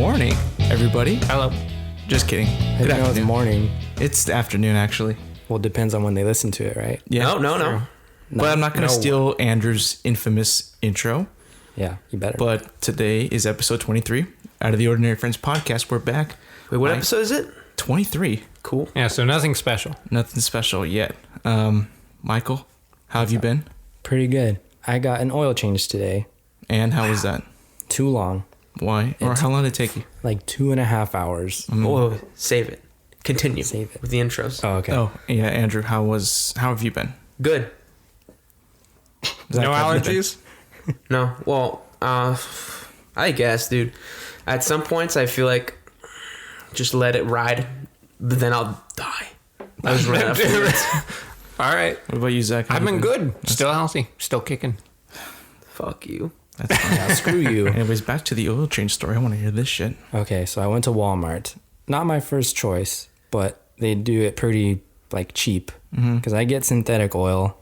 morning, everybody. Hello. Just kidding. I know it's morning. It's afternoon, actually. Well, it depends on when they listen to it, right? Yeah. No. But I'm not going to steal Andrew's infamous intro. Yeah, you better. But today is episode 23 out of the Ordinary Friends podcast. We're back. Wait, what episode is it? 23. Cool. Yeah, so nothing special. Nothing special yet. Michael, how have you been? Pretty good. I got an oil change today. And how was that? Too long. Why? Or how long did it take you? Like 2.5 hours. Whoa, save it. Continue. Save it. With the intros. Oh, okay. Oh, yeah, Andrew, how have you been? Good. Zach, No how have you allergies? No. Well, I guess, dude. At some points, I feel like just let it ride, but then I'll die. I was running out of fluids. All right. What about you, Zach? How I've have you been good. Still healthy. Still kicking. Fuck you. That's fine. Yeah, screw you. Anyways, back to the oil change story. I want to hear this shit. Okay, so I went to Walmart. Not my first choice, but they do it pretty like cheap because I get synthetic oil,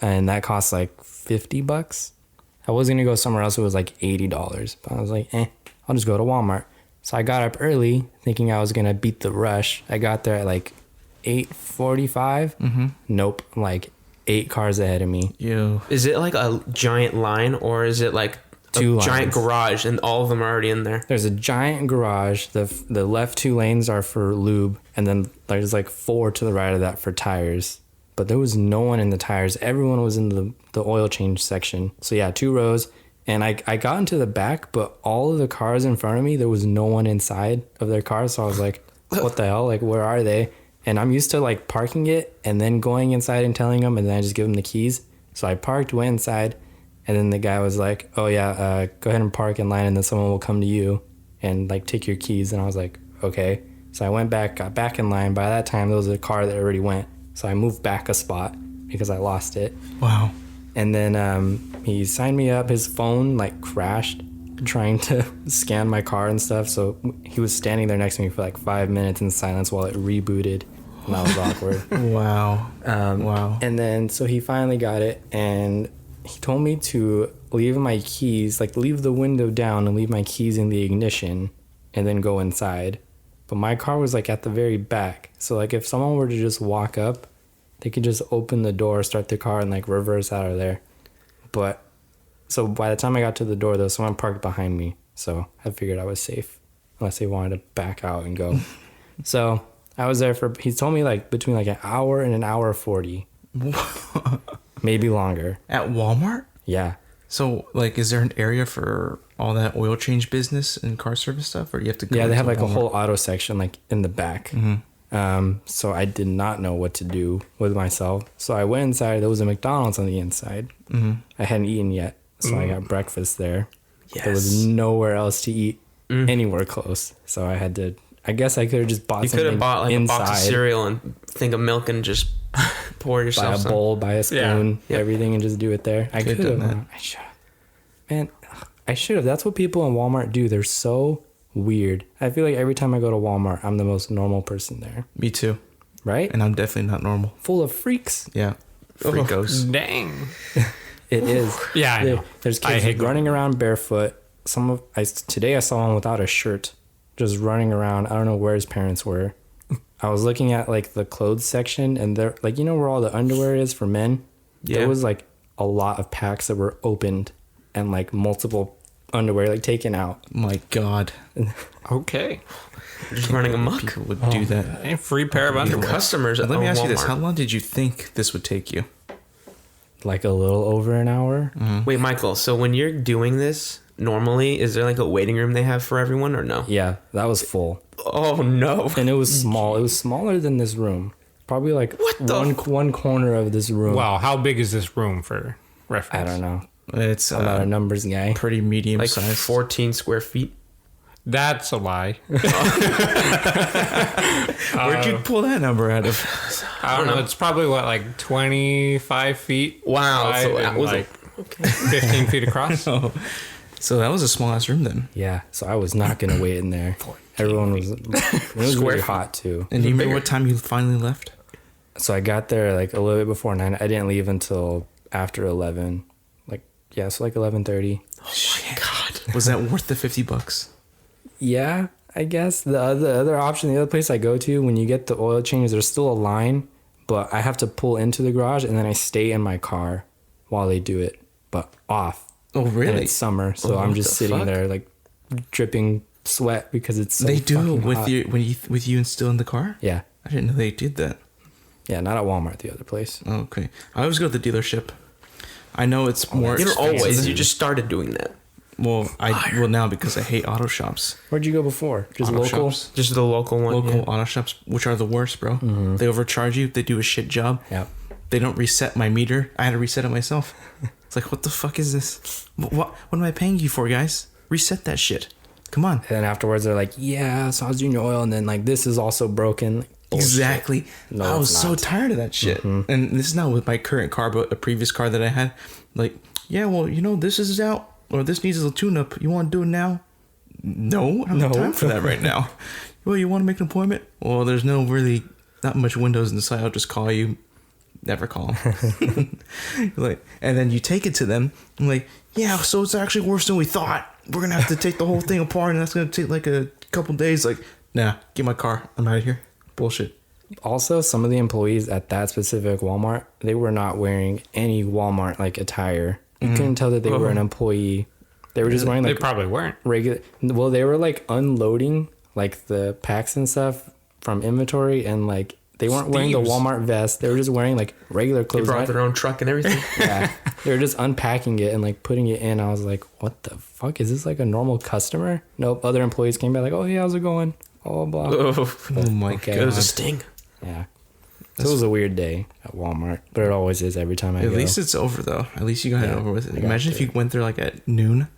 and that costs like $50. I was gonna go somewhere else. It was like $80, but I was like, I'll just go to Walmart. So I got up early, thinking I was gonna beat the rush. I got there at like 8:45. Nope, like 8 cars ahead of me. Yo. Is it like a giant line, or is it like Two a giant lines. garage and all of them are already in there? There's a giant garage. The left 2 lanes are for lube, and then there's like 4 to the right of that for tires. But there was no one in the tires. Everyone was in the oil change section. So yeah, 2 rows. And I got into the back, but all of the cars in front of me, there was no one inside of their car. So I was like, what the hell? Like, where are they? And I'm used to like parking it and then going inside and telling them, and then I just give them the keys. So I parked, went inside, and then the guy was like, oh yeah, go ahead and park in line, and then someone will come to you and like take your keys. And I was like, okay. So I went back, got back in line. By that time, there was a car that already went. So I moved back a spot because I lost it. Wow. And then he signed me up. His phone like crashed trying to scan my car and stuff. So he was standing there next to me for like 5 minutes in silence while it rebooted. And that was awkward. Wow. Wow. And then so he finally got it, and he told me to leave my keys, like leave the window down and leave my keys in the ignition and then go inside. But my car was like at the very back. So like if someone were to just walk up, they could just open the door, start the car, and like reverse out of there. But so by the time I got to the door, there was someone parked behind me. So I figured I was safe unless they wanted to back out and go. So I was there he told me like between like an hour and an hour 40. Maybe longer. At Walmart? Yeah. So, like, is there an area for all that oil change business and car service stuff, or you have to go? Yeah, they have to like Walmart? a whole auto section like in the back. So I did not know what to do with myself. So I went inside. There was a McDonald's on the inside. I hadn't eaten yet, so I got breakfast there. Yes. There was nowhere else to eat anywhere close. So I had to. I guess I could have just bought. You could have bought like inside, a box of cereal and think of milk and just pour buy yourself a some. bowl, buy a spoon, everything, and just do it there. I Could've could have done that. I should. Man, I should have. That's what people in Walmart do. They're so weird. I feel like every time I go to Walmart, I'm the most normal person there. Me too. Right? And I'm definitely not normal. Full of freaks. Yeah. Freakos. Dang. It is. Yeah, I know. There's I kids hate running around barefoot. Today I saw one without a shirt, just running around. I don't know where his parents were. I was looking at like the clothes section, and there, like, you know where all the underwear is for men? Yeah. There was like a lot of packs that were opened and like multiple underwear like taken out. My God. Okay. Just running amok. People would do that. A free pair of Your underwear. customers at Let me ask you this. Walmart. How long did you think this would take you? Like a little over an hour. Wait, Michael, so when you're doing this, normally, is there like a waiting room they have for everyone or no? Yeah, that was full. Oh, no. And it was small. It was smaller than this room. Probably like one corner of this room. Wow, how big is this room for reference? I don't know. It's I'm not a numbers guy. pretty medium Like size. 14 square feet. That's a lie. Where'd you pull that number out of? I don't know. It's probably what, like 25 feet Wow. wide So and that was like 15 feet across. So that was a small ass room then. Yeah, so I was not gonna wait in there. Everyone was. It was Square really feet. hot too. And do you remember what time you finally left? So I got there like a little bit before 9. I didn't leave until after 11. Like, yeah, so like 11:30. Oh my God. Was that worth the $50? Yeah, I guess the other option, the other place I go to when you get the oil change, there's still a line, but I have to pull into the garage and then I stay in my car while they do it, but off. Oh, And really? it's summer, so Oh, I'm what just the sitting fuck? there like dripping sweat because it's so They do fucking with hot. you with you and still in the car. Yeah, I didn't know they did that. yeah, not at Walmart, the other place. Oh, okay, I always go to the dealership. I know it's more. You don't always. expensive. You just started doing that. Well, I will now because I hate auto shops. Where'd you go before? Just Auto local? shops. Just the local one. Local yeah. auto shops, which are the worst, bro. They overcharge you. They do a shit job. Yeah. They don't reset my meter. I had to reset it myself. It's like, what the fuck is this? What am I paying you for, guys? Reset that shit. Come on. And then afterwards they're like, yeah, so I was doing your oil, and then like this is also broken. Bullshit. Exactly. No, I was it's so not. tired of that shit. And this is not with my current car, but a previous car that I had. Like, yeah, well, this is out, or this needs a tune-up. You want to do it now? No, I don't have No. time for that right now. Well, you want to make an appointment? Well, there's not much windows inside. I'll just call you. Never call them. Like, and then you take it to them. I'm like, yeah, so it's actually worse than we thought. We're gonna have to take the whole thing apart, and that's gonna take like a couple days. Like, nah, get my car. I'm out of here. Bullshit. Also, some of the employees at that specific Walmart, they were not wearing any Walmart like attire. You couldn't tell that they were an employee. They were just wearing They like probably weren't. regular. Well, they were like unloading like the packs and stuff from inventory, and like they weren't wearing the Steves. Walmart vest. They were just wearing like regular They clothes. brought their own truck and everything. Yeah, they were just unpacking it and like putting it in. I was like, what the fuck? Is this like a normal customer? Nope. Other employees came back like, oh, hey, how's it going? Oh, blah. Oh, Oh my Okay. it was a god. sting. Yeah. So it was a weird day at Walmart, but it always is every time I At go. least it's over though. At least you got it Yeah, over with. I got Imagine if through you went there like at noon.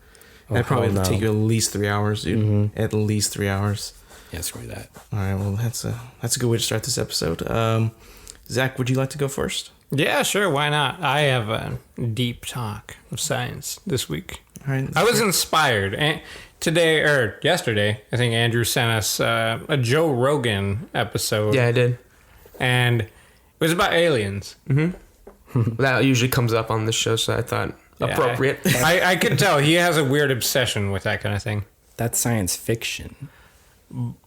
Oh, That'd probably hell no. take you at least 3 hours, dude. At least 3 hours. Yeah, screw that. All right. Well, that's a good way to start this episode. Zach, would you like to go first? Yeah, sure. Why not? I have a deep talk of science this week. All right. I was inspired. And today or yesterday, I think Andrew sent us a Joe Rogan episode. Yeah, I did. And it was about aliens. That usually comes up on this show, so I thought Yeah, appropriate. I could tell he has a weird obsession with that kind of thing. That's science fiction.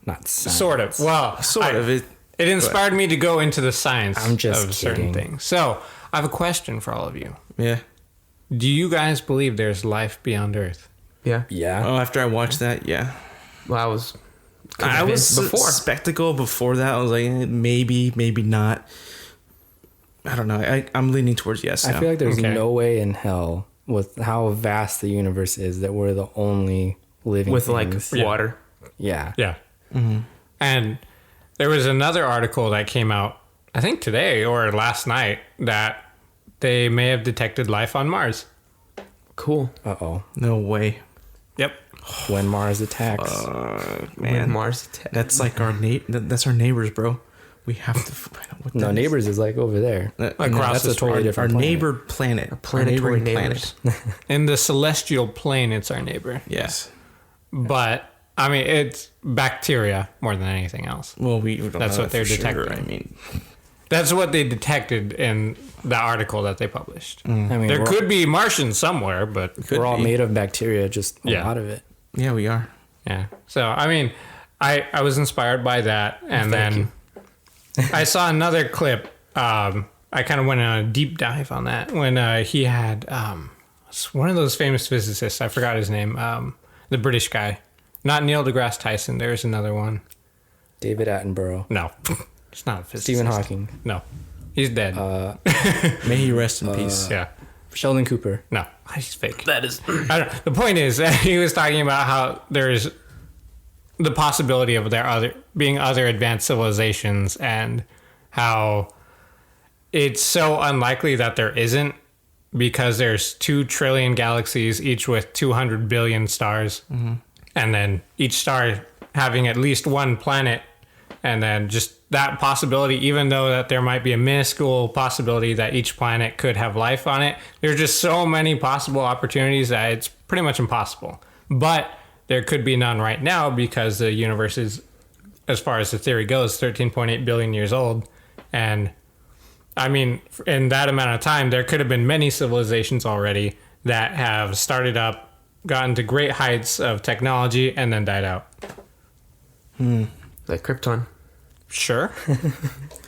Not science. Sort of. Well, Sort of. It inspired me to go into the science I'm just of certain kidding. things. So I have a question for all of you. Yeah. Do you guys believe there's life beyond Earth? Yeah. Yeah. Oh, after I watched that, yeah. Well, I was. I was convinced before. skeptical before that. I was like, maybe, maybe not. I don't know. I'm leaning towards yes. I now. feel like there's Okay. no way in hell with how vast the universe is that we're the only living with like things. water. Yeah. Yeah. And there was another article that came out, I think today or last night, that they may have detected life on Mars. Cool. Uh-oh. No way. Yep. When Mars attacks. With Man, Mars attack. that's like that's our neighbors, bro. We have to find out what No, that is. neighbors is like over there. Across That's the a street. totally Our different planet. neighbor planet. Our Planetary neighboring neighbors. In the celestial plane, it's our neighbor. Yes. But, I mean, it's bacteria more than anything else. Well, we don't That's know what that they're for sure. detecting. I mean, That's what they detected in the article that they published. I mean, There we're, could be Martians somewhere, but we're all be. made of bacteria, just a Yeah. lot of it. yeah, we are. yeah. So, I mean, I was inspired by that. And then I saw another clip. I kind of went on a deep dive on that when he had one of those famous physicists. I forgot his name. The British guy. Not Neil deGrasse Tyson. There's another one. David Attenborough. No. It's not a physicist. Stephen Hawking. No. He's dead. May he rest in peace. yeah. Sheldon Cooper. No. He's fake. That is. I don't, the point is that he was talking about how there's the possibility of there being other advanced civilizations and how it's so unlikely that there isn't because there's 2 trillion galaxies, each with 200 billion stars. And then each star having at least one planet. And then just that possibility, even though that there might be a minuscule possibility that each planet could have life on it, there's just so many possible opportunities that it's pretty much impossible. But there could be none right now because the universe is, as far as the theory goes, 13.8 billion years old. And I mean, in that amount of time, there could have been many civilizations already that have started up gotten to great heights of technology and then died out. Like Krypton. Sure.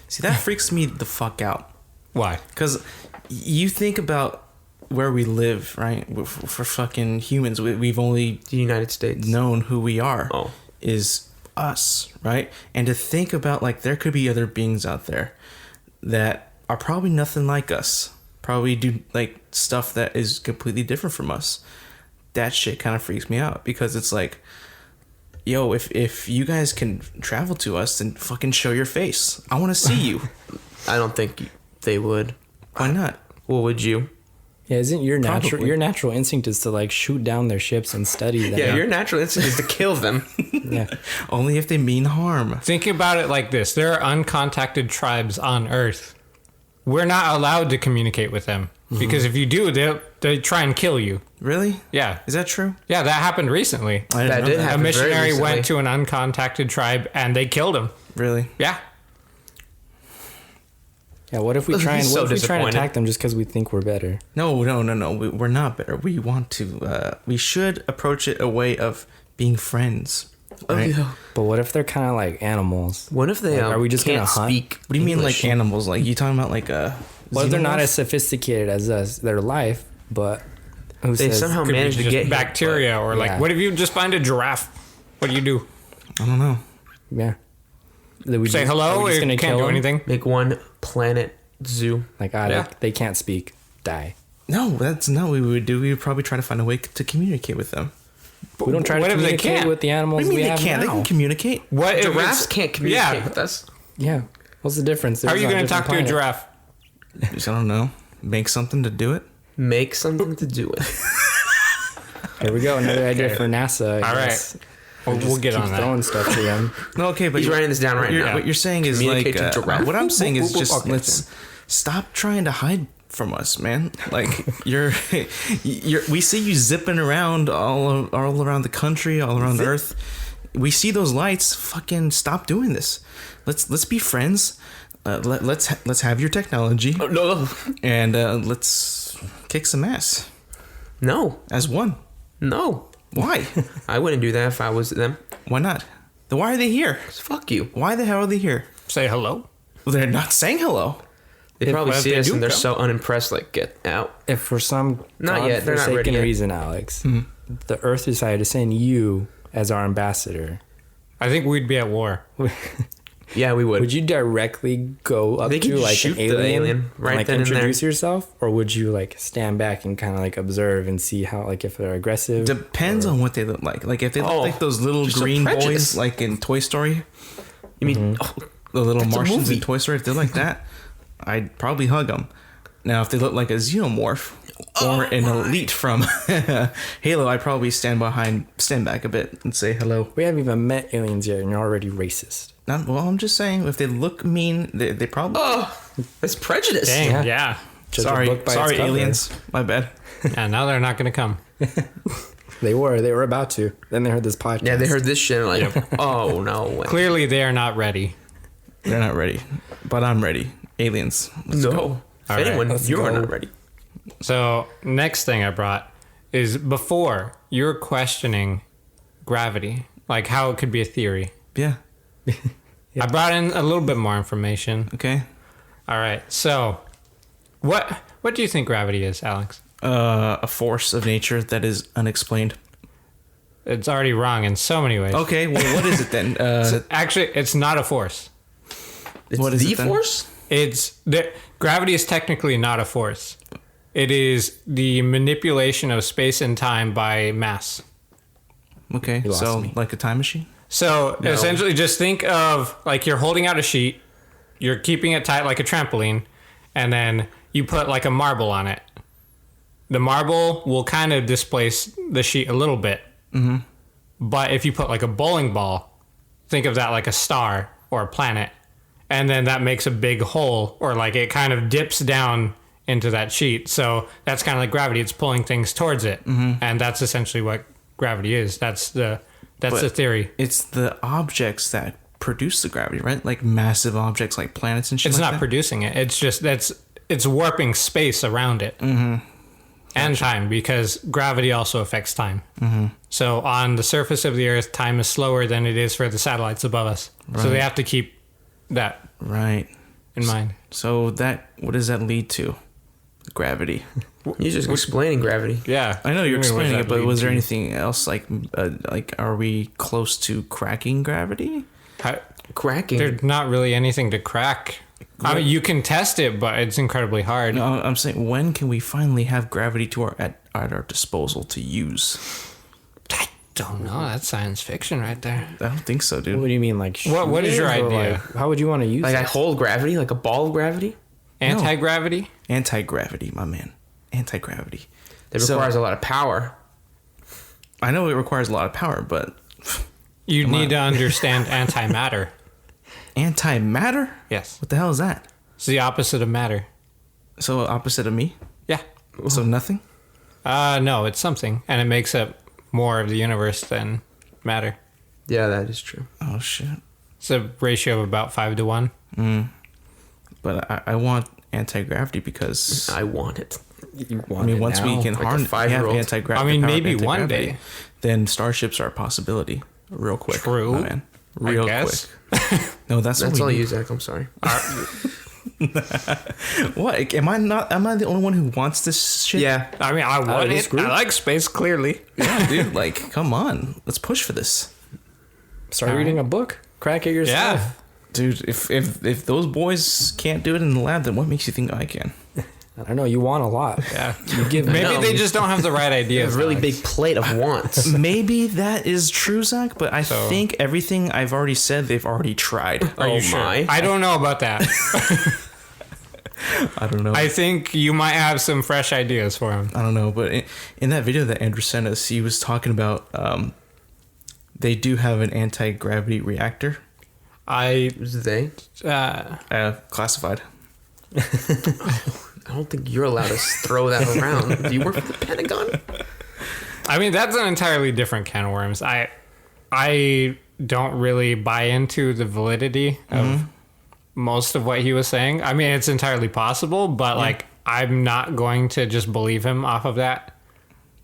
See, that freaks me the fuck out. Why? Because you think about where we live, right? For fucking humans, we've only The United States. known who we are. Oh. Is us, right? And to think about, like, there could be other beings out there that are probably nothing like us. Probably do, like, stuff that is completely different from us. That shit kind of freaks me out. Because it's like, yo, if you guys can travel to us, then fucking show your face. I want to see you. I don't think they would. Why not? Well, would you? Yeah, isn't Probably. your natural instinct is to like shoot down their ships and study them? Yeah, your natural instinct is to kill them. Yeah. Only if they mean harm. Think about it like this. There are uncontacted tribes on Earth. We're not allowed to communicate with them. Because if you do, they try and kill you. Really? Yeah. Is that true? Yeah, that happened recently. I didn't That know did that. happen. A missionary very recently. went to an uncontacted tribe and they killed him. Really? Yeah. Yeah, what if we He's try and so what if we try and disappointed. attack them just because we think we're better? No. We're not better. We want to. We should approach it a way of being friends. Right? Oh, yeah. But what if they're kind of like animals? What if they Like, are we just can't gonna hunt? speak? What do you mean, English? like animals? Like you talking about like What if they're not xenomorph? as sophisticated as us? Their life, but who They says? somehow Could be managed to just get here, bacteria or like, yeah. what if you just find a giraffe? What do you do? I don't know. Yeah. That we Say just- hello? are we just You gonna can't kill do them? anything. but make one planet zoo. Like, Yeah. they can't speak. Die. No, that's not what we would do. We would probably try to find a way to communicate with them. We don't try What to if they communicate can't? with the What animals do you mean we they have can't? They now. can communicate. What if Giraffes it's- can't communicate Yeah. with us. Yeah. What's the difference? How are There's you a going to different talk to a planet. giraffe? Just, I don't know. Make something to do it. Make something to do it. Here we go. Another idea Okay. for NASA. I All right. guess. We'll get Keep on that. throwing stuff to them. No, okay, but He's writing this down right now. What you're saying is like Communicate to giraffe. what I'm saying is just Okay. let's stop trying to hide from us, man. Like you're we see you zipping around all around the country, all around Earth. We see those lights. Fucking stop doing this. Let's be friends. Let's have your technology Oh, no, and let's kick some ass no, as one. no. Why? I wouldn't do that if I was them. Why not? Then why are they here? Fuck you. Why the hell are they here? Say hello. Well, they're not saying hello. They probably what if see they us do and they're come? so unimpressed. Like, get out. If for some Not yet, they're not ready godforsaken yet. reason, Alex, the Earth decided to send you as our ambassador, I think we'd be at war. Yeah, we would. would you directly go up They could to just like shoot an the alien, alien and, right like then and there. introduce yourself, or would you like stand back and kind of like observe and see how like if they're aggressive? Depends on what they look like. Like if they look Oh, like those little just a green boys, prejudice. like in Toy Story, You mean? Oh, the little That's a Martians in movie. Toy Story. If they're like that, I'd probably hug them. Now, if they look like a xenomorph or an elite from Halo, I'd probably stand back a bit and say hello. We haven't even met aliens yet, and you're already racist. Well, I'm just saying, if they look mean, they probably. that's prejudice. Dang, Yeah. yeah. Judge a sorry, book by its sorry, cover. aliens. My bad. And now they're not going to come. They were about to. Then they heard this podcast. Yeah, they heard this shit and like, oh no way. Clearly, they are not ready. They're not ready, but I'm ready. Aliens. Let's No. go. If All right, anyone, let's you are go. not ready. So, next thing I brought is before you're questioning gravity, like how it could be a theory. Yeah. I brought in a little bit more information. Okay. All right. So, what do you think gravity is, Alex? A force of nature that is unexplained. It's already wrong in so many ways. Okay, well, what is it then? Actually, it's not a force. It's What is the it then? force? Gravity is technically not a force. It is the manipulation of space and time by mass. Okay, lost so me. like a time machine? So No. essentially, just think of like you're holding out a sheet, you're keeping it tight like a trampoline, and then you put like a marble on it. The marble will kind of displace the sheet a little bit. Mm-hmm. But if you put like a bowling ball, think of that like a star or a planet, and then that makes a big hole, or like it kind of dips down into that sheet. So that's kind of like gravity. It's pulling things towards it, and that's essentially what gravity is. That's the But theory. It's the objects that produce the gravity, right? Like massive objects like planets and shit It's like not that? producing it. It's just it's warping space around it. Mm-hmm. and time, because gravity also affects time. So on the surface of the Earth, time is slower than it is for the satellites above us. So they have to keep that Right. in mind. So what does that lead to? Gravity. You're just explaining gravity. Yeah, I know you're What does explaining that it, but lead was there to? anything else like are we close to cracking gravity? Cracking. There's not really anything to crack. I mean, you can test it, but it's incredibly hard. No, I'm saying when can we finally have gravity at our disposal to use? I don't know. That's science fiction right there. I don't think so, dude. What do you mean, like? What is your shoot it, or, idea? like, how would you want to use Like it? I hold gravity, like a ball of gravity. Anti-gravity? Anti-gravity, my man. Anti-gravity. That So- requires a lot of power. I know it requires a lot of power, but You Come need on. to understand antimatter. antimatter? Yes. What the hell is that? It's the opposite of matter. So opposite of me? Yeah. So nothing? No, it's something, and it makes up more of the universe than matter. Yeah, that is true. Oh shit. It's a ratio of about 5 to 1. But I want anti-gravity because I want it. You I want mean it once we now. can Like a harness have 5-year-old. anti-gravity. I mean, power maybe and one anti-gravity, day. then starships are a possibility. Real quick. True. My man. Real guess. quick. No, that's That's what all we you, need. Zach. I'm sorry. What? Am I the only one who wants this shit? Yeah. I mean, I want it. disagree. I like space, clearly. Yeah, dude. Like, come on. Let's push for this. Start reading a book. Crack it yourself. Yeah. Dude, if those boys can't do it in the lab, then what makes you think I can? I don't know. You want a lot. Yeah. You give Maybe know. they just don't have the right A ideas. really Alex. big plate of wants. Maybe that is true, Zach, but I So- think everything I've already said, they've already tried. Are Oh you sure? my. I don't know about that. I don't know. I think you might have some fresh ideas for him. I don't know, but in that video that Andrew sent us, he was talking about they do have an anti-gravity reactor, Who's they? classified. I don't think you're allowed to throw that around. Do you work for the Pentagon? I mean, that's an entirely different can of worms. I don't really buy into the validity of most of what he was saying. I mean, it's entirely possible, but like, I'm not going to just believe him off of that.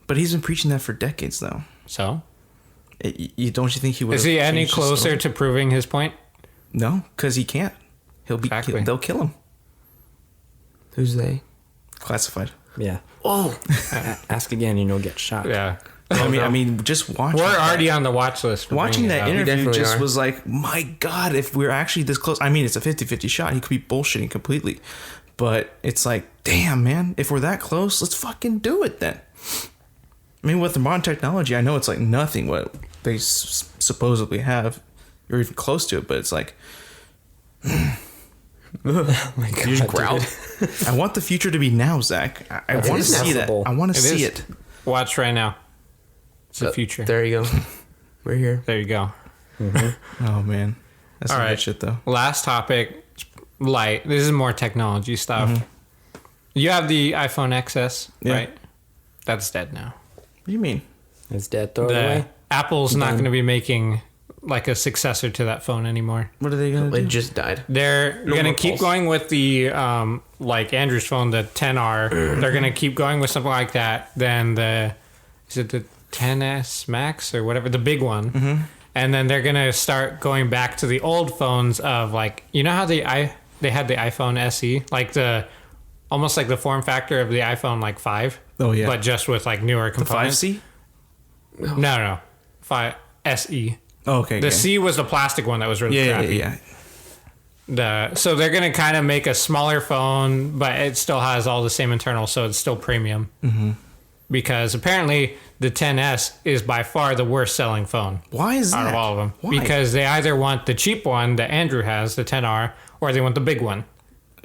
But he's been preaching that for decades, though. So, Don't you think he would? is he any closer to proving his point? No, because he can't. He'll be. Exactly. They'll kill him. Who's they? Classified. Yeah. Oh, Ask again and you'll get shot. Yeah. I mean, just watching. We're already on the watch list. For Watching bringing it that up. interview definitely just are. was like, my God, if we're actually this close. I mean, it's a 50-50 shot. He could be bullshitting completely. But it's like, damn, man, if we're that close, let's fucking do it then. I mean, with the modern technology, I know it's like nothing what they supposedly have. You're even close to it, but it's like, Oh my God, you just dude. growled. I want the future to be now, Zach. I want to is see that. inevitable. I want to It see is. it. Watch right now. It's the future. There you go. We're here. There you go. Oh, man. That's All some right. good shit, though. Last topic, light. This is more technology stuff. You have the iPhone XS, Yeah. right? That's dead now. What do you mean? It's dead. Throw it The away. Apple's not Done. going to be making like a successor to that phone anymore. What are they going to It do? just died. They're No going to more keep pulse. going with the like Andrew's phone, the 10R. They're going to keep going with something like that. Then is it the 10s Max or whatever, the big one. And then they're going to start going back to the old phones of like, you know how they had the iPhone SE, like almost like the form factor of the iPhone like 5. Oh, yeah. But just with like newer The components. 5C? No. 5 SE. Oh, okay. The okay. C was the plastic one that was really Yeah, crappy. yeah. So they're gonna kind of make a smaller phone, but it still has all the same internals, so it's still premium. Because apparently the 10s is by far the worst selling phone Why is that? out of all of them. Why? Because they either want the cheap one that Andrew has, the 10R, or they want the big one.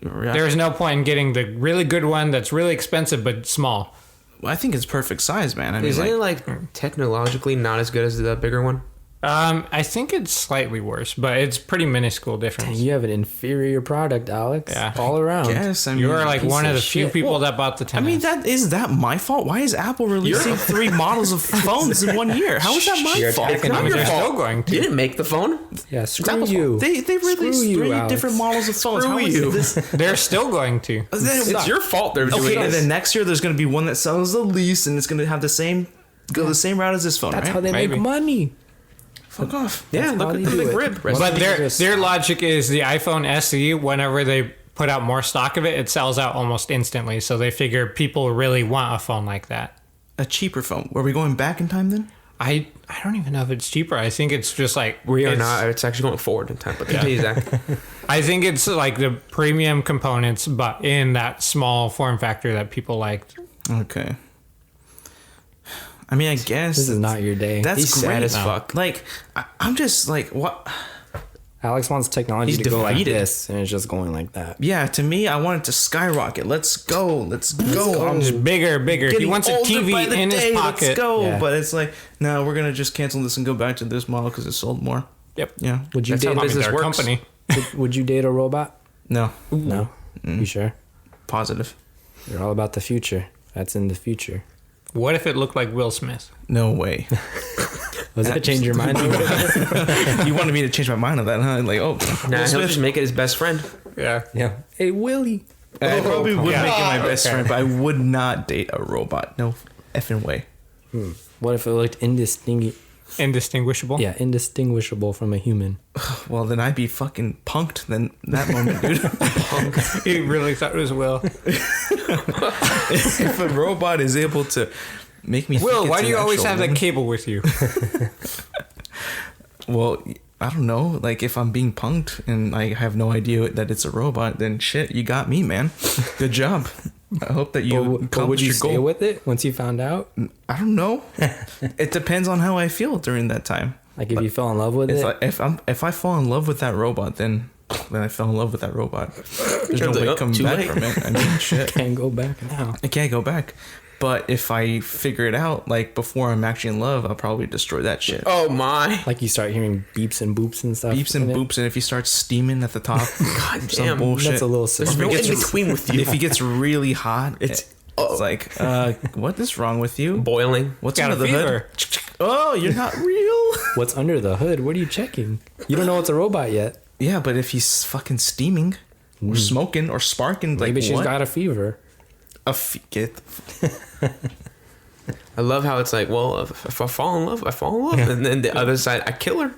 Yeah. There is no point in getting the really good one that's really expensive but small. I think it's perfect size, man. I mean, Isn't like, it like technologically not as good as the bigger one? I think it's slightly worse, but it's pretty minuscule difference. You have an inferior product, Alex. Yeah. All around. Yes, I mean, You are like piece one of of the few shit. people that bought the 10. I mean, is that my fault? Why is Apple releasing 3 models of phones in 1 year? How is that my You're fault? attacking Not them. your they're fault. still going to. You didn't make the phone. Yeah, screw Apple's you. They released Screw you, 3 Alex. different models of phones. Screw How is you. this? They're still going to. It's your fault they're doing Okay, and this. then next year there's going to be one that sells the least, and it's going to have the same route as this phone. That's right? how they Maybe. make money. Fuck off. Yeah, That's look how at they the do big it. rib. But Just their logic is the iPhone SE, whenever they put out more stock of it, it sells out almost instantly. So they figure people really want a phone like that. A cheaper phone. Were we going back in time then? I don't even know if it's cheaper. I think it's just like We are it's- not. It's actually going forward in time. But continue, Zach. I think it's like the premium components, but in that small form factor that people liked. Okay. I mean, I guess This is not your day. that's He's great. sad as fuck. Like, I'm just like, what? Alex wants technology He's to go like defeated. this, and it's just going like that. Yeah, to me, I want it to skyrocket. Let's go. Let's go. I'm just Bigger. He getting wants a older by TV the in day. his Let's pocket. go. Yeah. But it's like, no, we're gonna just cancel this and go back to this model because it sold more. Yep. Yeah. Would you That's how date? business their works. company. Would you date a robot? No. No. You sure? Positive. You're all about the future. That's in the future. What if it looked like Will Smith? No way. Was that change your mind? You wanted me to change my mind on that, huh? Like, oh, Nah, Will he'll Smith. just make it his best friend. Yeah. Yeah. Hey, Willie. I probably would Yeah. make it my best Okay. friend, but I would not date a robot. No effing way. What if it looked Indistinguishable. indistinguishable from a human? Well, then I'd be fucking punked then that moment, dude. He really thought it was Will. If a robot is able to make me Will, think why it's do you an always actual have that woman- cable with you? Well, I don't know. Like, if I'm being punked and I have no idea that it's a robot, then shit, you got me, man. Good job. I hope that you But would accomplished you your stay goal. with it once you found out? I don't know. It depends on how I feel during that time. Like if you fell in love with it? If I fall in love with that robot, then I fell in love with that robot. There's no Turns way out, coming too back late. from it. I mean, shit. Can't go back now. I can't go back. But if I figure it out, like before I'm actually in love, I'll probably destroy that shit. Oh my! Like you start hearing beeps and boops and stuff. Beeps and in it. boops, and if he starts steaming at the top, God some damn! bullshit. That's a little There's sick. no If it in gets- between with you. If he gets really hot, It's- it's like, what is wrong with you? Boiling. What's Got under a the fever. hood? Oh, you're not real. What's under the hood? What are you checking? You don't know it's a robot yet. Yeah, but if he's fucking steaming or smoking or sparking, like Maybe she's what? got a fever. Get I love how it's like, well, if I fall in love, I fall in love, and then the other side, I kill her.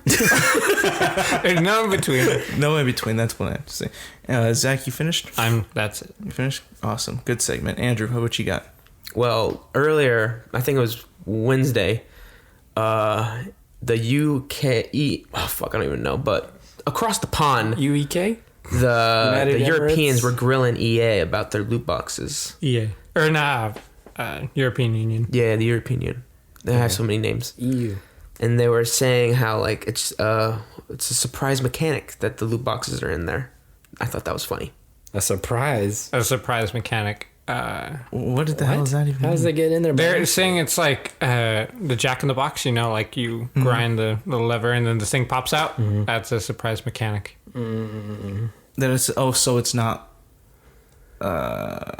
There's no in between. no in between. That's what I have to say. Zach, you finished? That's it. You finished? Awesome. Good segment. Andrew, what you got? Well, earlier, I think it was Wednesday, the UKE, oh fuck, I don't even know, but across the pond, UEK? the United Europeans Emirates? were grilling EA about their loot boxes. EA. Or nah, European Union. Yeah, the European Union. They have so many names. EU. And they were saying how like it's a surprise mechanic that the loot boxes are in there. I thought that was funny. A surprise. A surprise mechanic. What the hell is that even? How does it get in there? They're buddy? saying it's like the Jack in the Box, you know, like you grind the little lever and then the thing pops out. That's a surprise mechanic. That it's so it's not.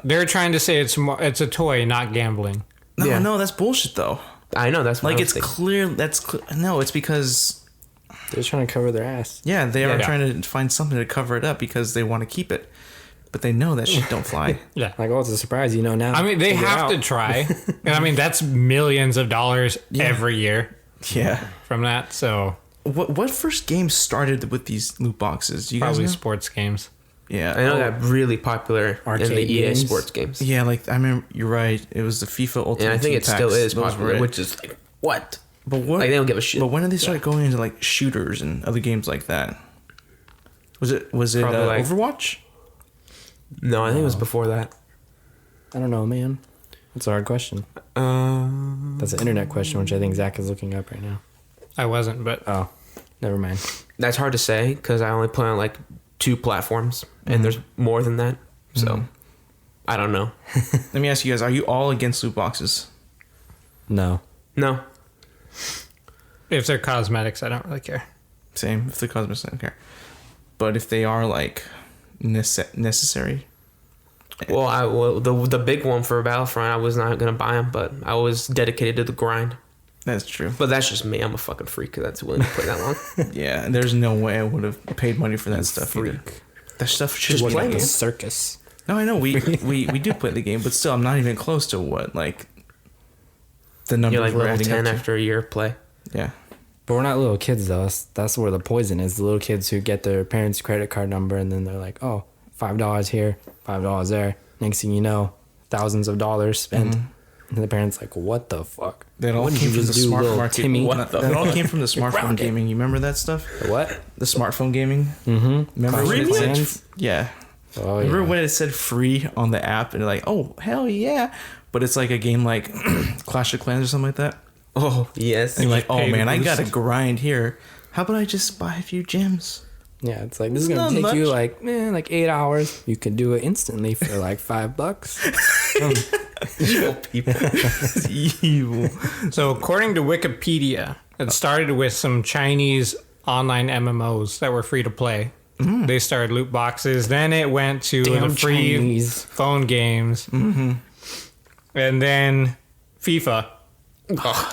They're trying to say it's a toy, not gambling. No, Yeah. no, that's bullshit though. I know that's what Like I it's was thinking. clear. No, it's because They're trying to cover their ass. yeah, they are Yeah. trying to find something to cover it up because they want to keep it, but they know that shit don't fly. Yeah. Like, oh, it's a surprise. You know now. I mean, they Figure it have to out. try. And I mean, that's millions of dollars every year Yeah. from that. So What first game started with these loot boxes? Do you probably guys know? sports games. Yeah. I know that really popular in Arcade the EA games? sports games. Yeah, like I remember. You're right. It was the FIFA Ultimate. And I think Team it still packs. is Those popular, were it. which is like, what? But what? Like, they don't give a shit. But when did they start going into like shooters and other games like that? Was it Probably, like- Overwatch? No, I think it was before that. I don't know, man. That's a hard question. That's an internet question, which I think Zach is looking up right now. I wasn't, but Oh, never mind. That's hard to say because I only play on like 2 platforms, and there's more than that. So I don't know. Let me ask you guys: are you all against loot boxes? No. No, If they're cosmetics, I don't really care. Same if the cosmetics, I don't care. But if they are like necessary, the big one for Battlefront, I was not gonna buy them, but I was dedicated to the grind. that's true. But that's just me. I'm a fucking freak that's willing to play that long. Yeah, there's no way I would have paid money for that stuff either. That stuff should Just be like in the a game. circus. No, I know we do play the game, but still, I'm not even close to what like the numbers You're like we're level adding 10 up to. after a year of play. Yeah, But we're not little kids though. That's where the poison is. The little kids who get their parents' credit card number and then they're like, oh, $5 here, $5 there. Next thing you know, thousands of dollars spent. And the parents like, what the fuck? that all What did came you from the just do, smart little market. Timmy? That all came from the smartphone Grounded. gaming. You remember that stuff? What? The smartphone gaming. Mm-hmm. Remember when it said, Plans? yeah. Oh, Remember yeah. when it said free on the app and you're like, oh hell yeah, but it's like a game like Clash of Clans or something like that. Oh, yes. And you're like, oh pay to man, I boost. gotta grind here. How about I just buy a few gems? Yeah, it's like, this is It's going to not take you much. like 8 hours. You could do it instantly for like $5. Evil people. It's evil. So according to Wikipedia, it started with some Chinese online MMOs that were free to play. They started loot boxes. Then it went to Damn the free Chinese. phone games. And then FIFA.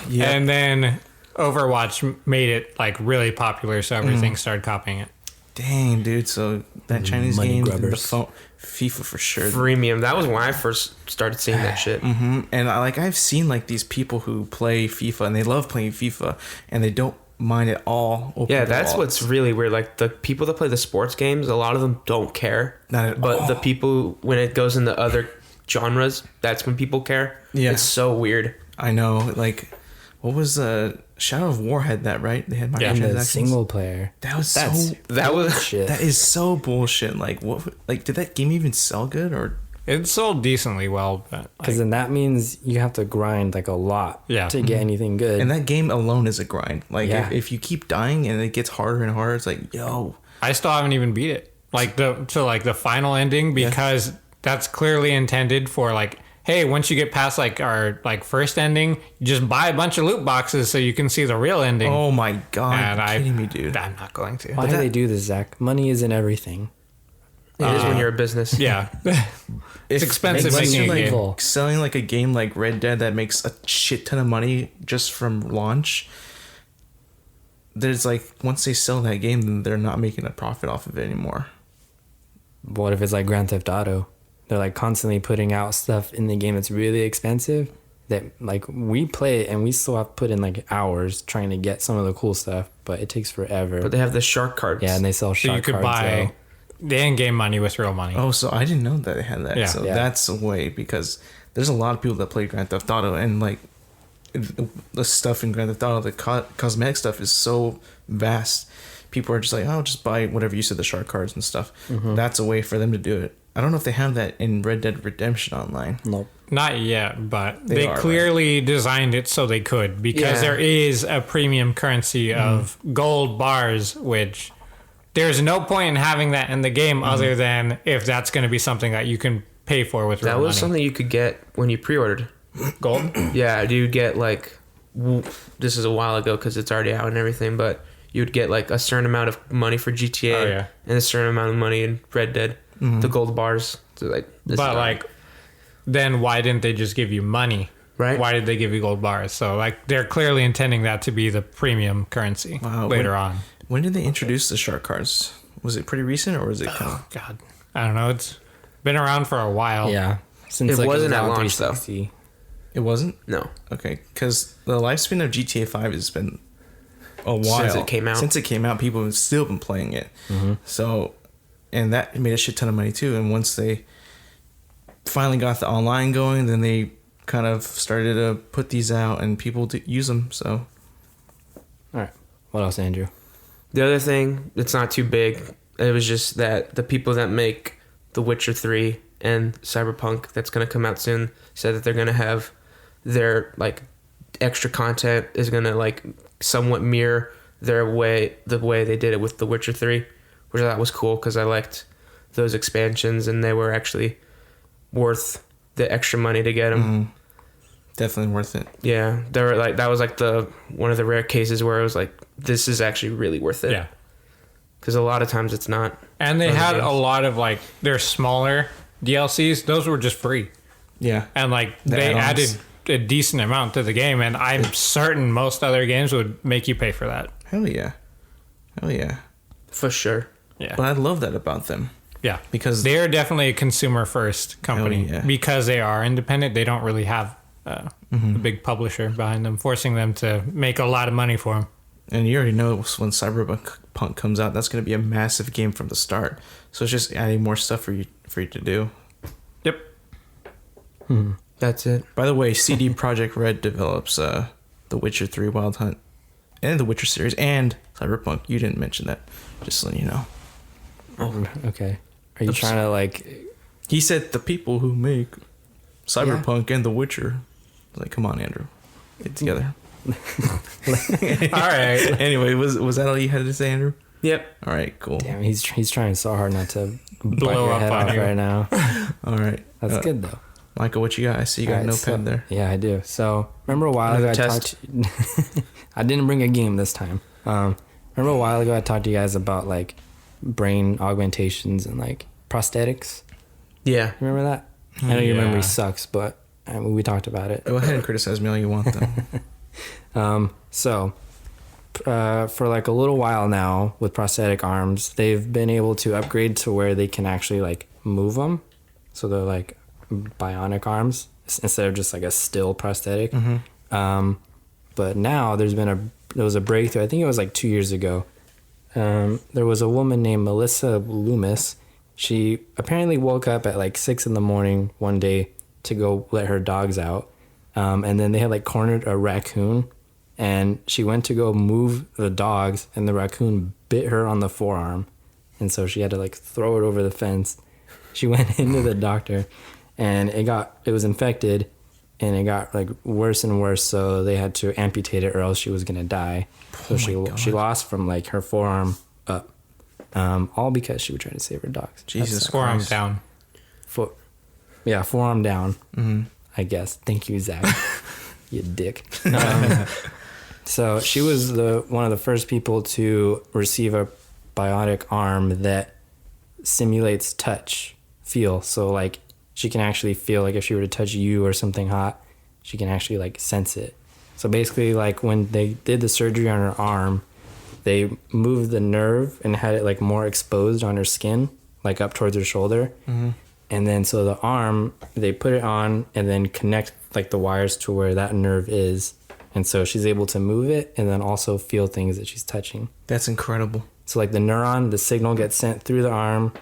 Yeah. And then Overwatch made it like really popular, so everything started copying it. Dang, dude. So that Chinese Money game, the grubbers. phone, FIFA for sure. Freemium. That was when I first started seeing that shit. And I've seen like these people who play FIFA and they love playing FIFA and they don't mind at all. open Yeah, the that's wallets. what's really weird. Like the people that play the sports games, a lot of them don't care. Not at But all. the people, when it goes into other genres, that's when people care. Yeah. It's so weird. I know. Like, what was Shadow of War had that, right? They had Yeah. And the microtransactions. single player. That was That's so. That was shit. That is so bullshit. Like, what? Like, did that game even sell good or? It sold decently well, but Because like, then that means you have to grind like a lot Yeah. to get anything good. And that game alone is a grind. Like, Yeah. if you keep dying and it gets harder and harder, it's like, yo. I still haven't even beat it. Like the final ending, because that's clearly intended for like, hey, once you get past like our like first ending, you just buy a bunch of loot boxes so you can see the real ending. Oh my god! and You're kidding me, dude. I'm not going to. Why do they do this, Zach? Money isn't everything. it is when you're a business. Yeah. It's expensive unless making you're, a like, game. selling like a game like Red Dead that makes a shit ton of money just from launch. There's like once they sell that game, then they're not making a profit off of it anymore. What if it's like Grand Theft Auto? They're like constantly putting out stuff in the game that's really expensive that like we play it and we still have to put in like hours trying to get some of the cool stuff, but it takes forever. But they have the shark cards. Yeah, and they sell So shark you could cards. buy the in-game money with real money. Oh, so I didn't know that they had that. Yeah. So Yeah. that's a way because there's a lot of people that play Grand Theft Auto and like the stuff in Grand Theft Auto, the cosmetic stuff is so vast. People are just like, oh, just buy whatever you said, the shark cards and stuff. That's a way for them to do it. I don't know if they have that in Red Dead Redemption Online. Nope. Not yet, but They they are, clearly designed it so they could, because Yeah. there is a premium currency of gold bars, which there's no point in having that in the game other than if that's going to be something that you can pay for with real That was money. something you could get when you pre-ordered. Gold? Yeah, you'd get like, this is a while ago because it's already out and everything, but you'd get like a certain amount of money for GTA Oh, yeah. and a certain amount of money in Red Dead. The gold bars. So like, this But is- like, then why didn't they just give you money? Right. Why did they give you gold bars? So like, they're clearly intending that to be the premium currency Wow, later when- on. When did they introduce the shark cards? Was it pretty recent or was it kind of... God, I don't know. It's been around for a while. Yeah. Since It wasn't was at on launch, though. 360. It wasn't? no. Okay, because the lifespan of GTA 5 has been a while. Since it came out. Since it came out, people have still been playing it. So, and that made a shit ton of money too. And once they finally got the online going, then they kind of started to put these out and people to use them. So, All right. What else, Andrew? The other thing, it's not too big. It was just that the people that make The Witcher 3 and Cyberpunk that's going to come out soon said that they're going to have their like extra content is going to like somewhat mirror the way they did it with The Witcher 3, which I thought was cool because I liked those expansions and they were actually worth the extra money to get them. Definitely worth it. Yeah, they were like, that was like one of the rare cases where it was like, this is actually really worth it. Yeah. Because a lot of times it's not. And they Other had games. a lot of like their smaller DLCs. Those were just free. Yeah. And like The they add-ons. added a decent amount to the game. And I'm certain most other games would make you pay for that. Hell yeah. Hell yeah. For sure. Yeah. But I love that about them. Yeah. Because They're definitely a consumer first company. yeah. Because they are independent. They don't really have a big publisher behind them, forcing them to make a lot of money for them. and you already know when Cyberpunk comes out, that's going to be a massive game from the start. So it's just adding more stuff for you to do. Yep. That's it. By the way, CD Projekt Red develops The Witcher 3 Wild Hunt and the Witcher series and Cyberpunk. You didn't mention that. Just letting you know. Okay. Are you trying to like? He said the people who make Cyberpunk and The Witcher. Like, come on, Andrew, get together. All right. Anyway, was that all you had to say, Andrew? Yep. All right, cool. Damn, he's trying so hard not to bite Blow your up head on off you. right now. All right, That's good though. Michael, what you got? I see you got a Alright, notepad there. Yeah, I do. So remember a while ago I Another talked. I didn't bring a game this time. Remember a while ago I talked to you guys about like brain augmentations and like prosthetics. Yeah. Remember that? I know your Yeah. memory sucks, but I mean, we talked about it. Go ahead and criticize me all you want, though. So, for like a little while now with prosthetic arms, they've been able to upgrade to where they can actually like move them. So they're like bionic arms instead of just like a still prosthetic. But now there was a breakthrough. I think it was like 2 years ago. There was a woman named Melissa Loomis. She apparently woke up at like 6 a.m. one day to go let her dogs out. And then they had like cornered a raccoon, and she went to go move the dogs, and the raccoon bit her on the forearm. And so she had to like throw it over the fence. She went into the doctor, and it was infected, and it got like worse and worse. So they had to amputate it, or else she was gonna die. So she lost from like her forearm up, all because she was trying to save her dogs. Jesus Forearm Christ. down. Forearm down. I guess. Thank you, Zach. You dick. So she was one of the first people to receive a bionic arm that simulates feel. So like she can actually feel like if she were to touch you or something hot, she can actually like sense it. So basically like when they did the surgery on her arm, they moved the nerve and had it like more exposed on her skin, like up towards her shoulder. And then so the arm, they put it on and then connect like the wires to where that nerve is. And so she's able to move it and then also feel things that she's touching. That's incredible. So like the signal gets sent through the arm,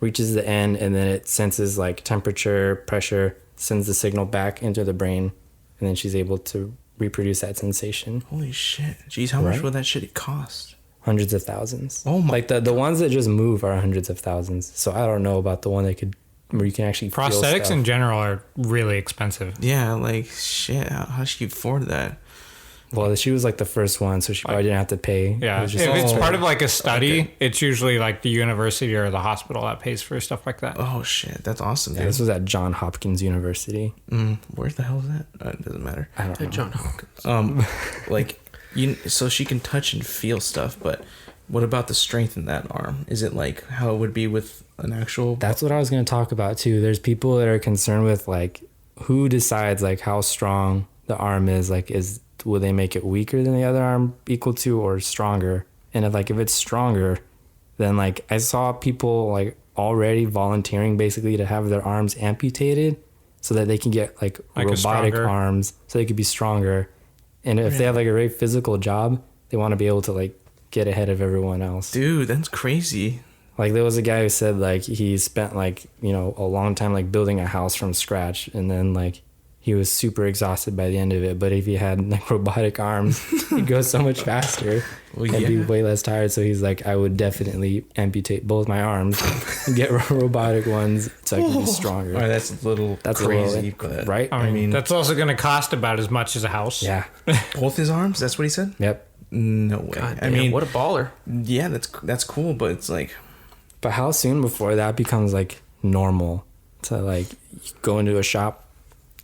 reaches the end, and then it senses like temperature, pressure, sends the signal back into the brain. And then she's able to reproduce that sensation. Holy shit. Jeez, how much Right? would that shit cost? Hundreds of thousands. Oh my Like the ones that just move are hundreds of thousands. So I don't know about the one that where you can actually feel Prosthetics stuff. in general are really expensive. Yeah, like, shit, how should you afford that? Well, she was like the first one, so she probably didn't have to pay. Yeah, It was if just it's Oh, part of like a study, okay. it's usually like the university or the hospital that pays for stuff like that. Oh, shit, that's awesome, Yeah, dude. this was at Johns Hopkins University. Where the hell is that? It doesn't matter. I don't know. John Hopkins. Like, so she can touch and feel stuff, but what about the strength in that arm? Is it like how it would be with an actual... That's what I was going to talk about too. There's people that are concerned with like who decides like how strong the arm is. Like, will they make it weaker than the other arm equal to or stronger? And if it's stronger, then like I saw people like already volunteering basically to have their arms amputated so that they can get like Like a robotic stronger- arms so they could be stronger. And if they have like a very physical job, they want to be able to like get ahead of everyone else. Dude, that's crazy. Like there was a guy who said like he spent like, a long time like building a house from scratch, and then like he was super exhausted by the end of it. But if he had like robotic arms, he'd go so much faster Well, and be yeah. way less tired. So he's like, I would definitely amputate both my arms and get robotic ones so I can be stronger. All right, that's a little That's crazy, a little, but... right? I mean, that's also going to cost about as much as a house. Yeah. Both his arms? That's what he said? Yep. No way. God I damn, mean, what a baller. yeah, that's cool, but it's like... But how soon before that becomes like normal to like go into a shop,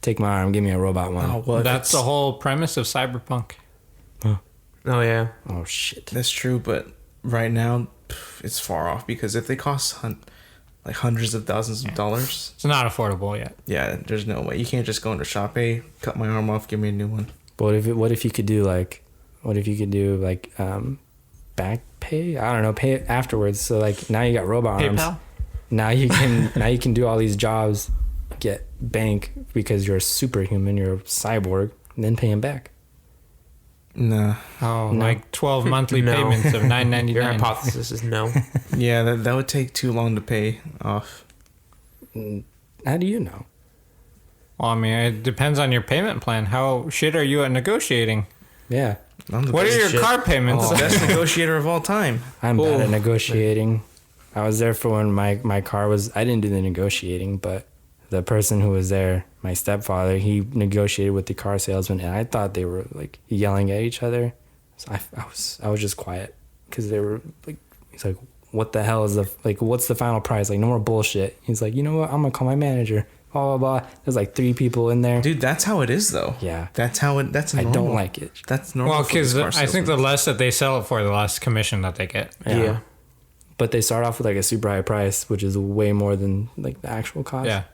take my arm, give me a robot one. Oh well, That's the whole premise of Cyberpunk. Oh yeah. Oh shit. That's true, but right now it's far off because if they cost like hundreds of thousands of dollars, It's not affordable yet. yeah, there's no way. You can't just go into shop, hey, cut my arm off, give me a new one. But what if you could do like back pay? I don't know, pay it afterwards. So like now you got robot arms. PayPal? Now you can do all these jobs, get bank because you're a superhuman, you're a cyborg, and then pay him back. Nah. Oh, No. like 12 monthly No. payments of Your $9.99. hypothesis is no. Yeah, that would take too long to pay off. How do you know? Well, I mean, it depends on your payment plan. How shit are you at negotiating? Yeah, I'm the What are best, your shit. car payments? the best negotiator of all time. I'm bad Oh. at negotiating. I was there for when my car was. I didn't do the negotiating, but the person who was there, my stepfather, he negotiated with the car salesman, and I thought they were like yelling at each other. So I was just quiet because they were like, he's like, what the hell is what's the final price? Like, no more bullshit. He's like, you know what? I'm gonna call my manager. Blah blah blah. There's like 3 people in there. Dude, that's how it is though. Yeah. That's how it that's I normal. don't like it. That's normal. Well, for these because car I think the salesmen. less that they sell it for, the less commission that they get. Yeah. But they start off with like a super high price, which is way more than like the actual cost. Yeah.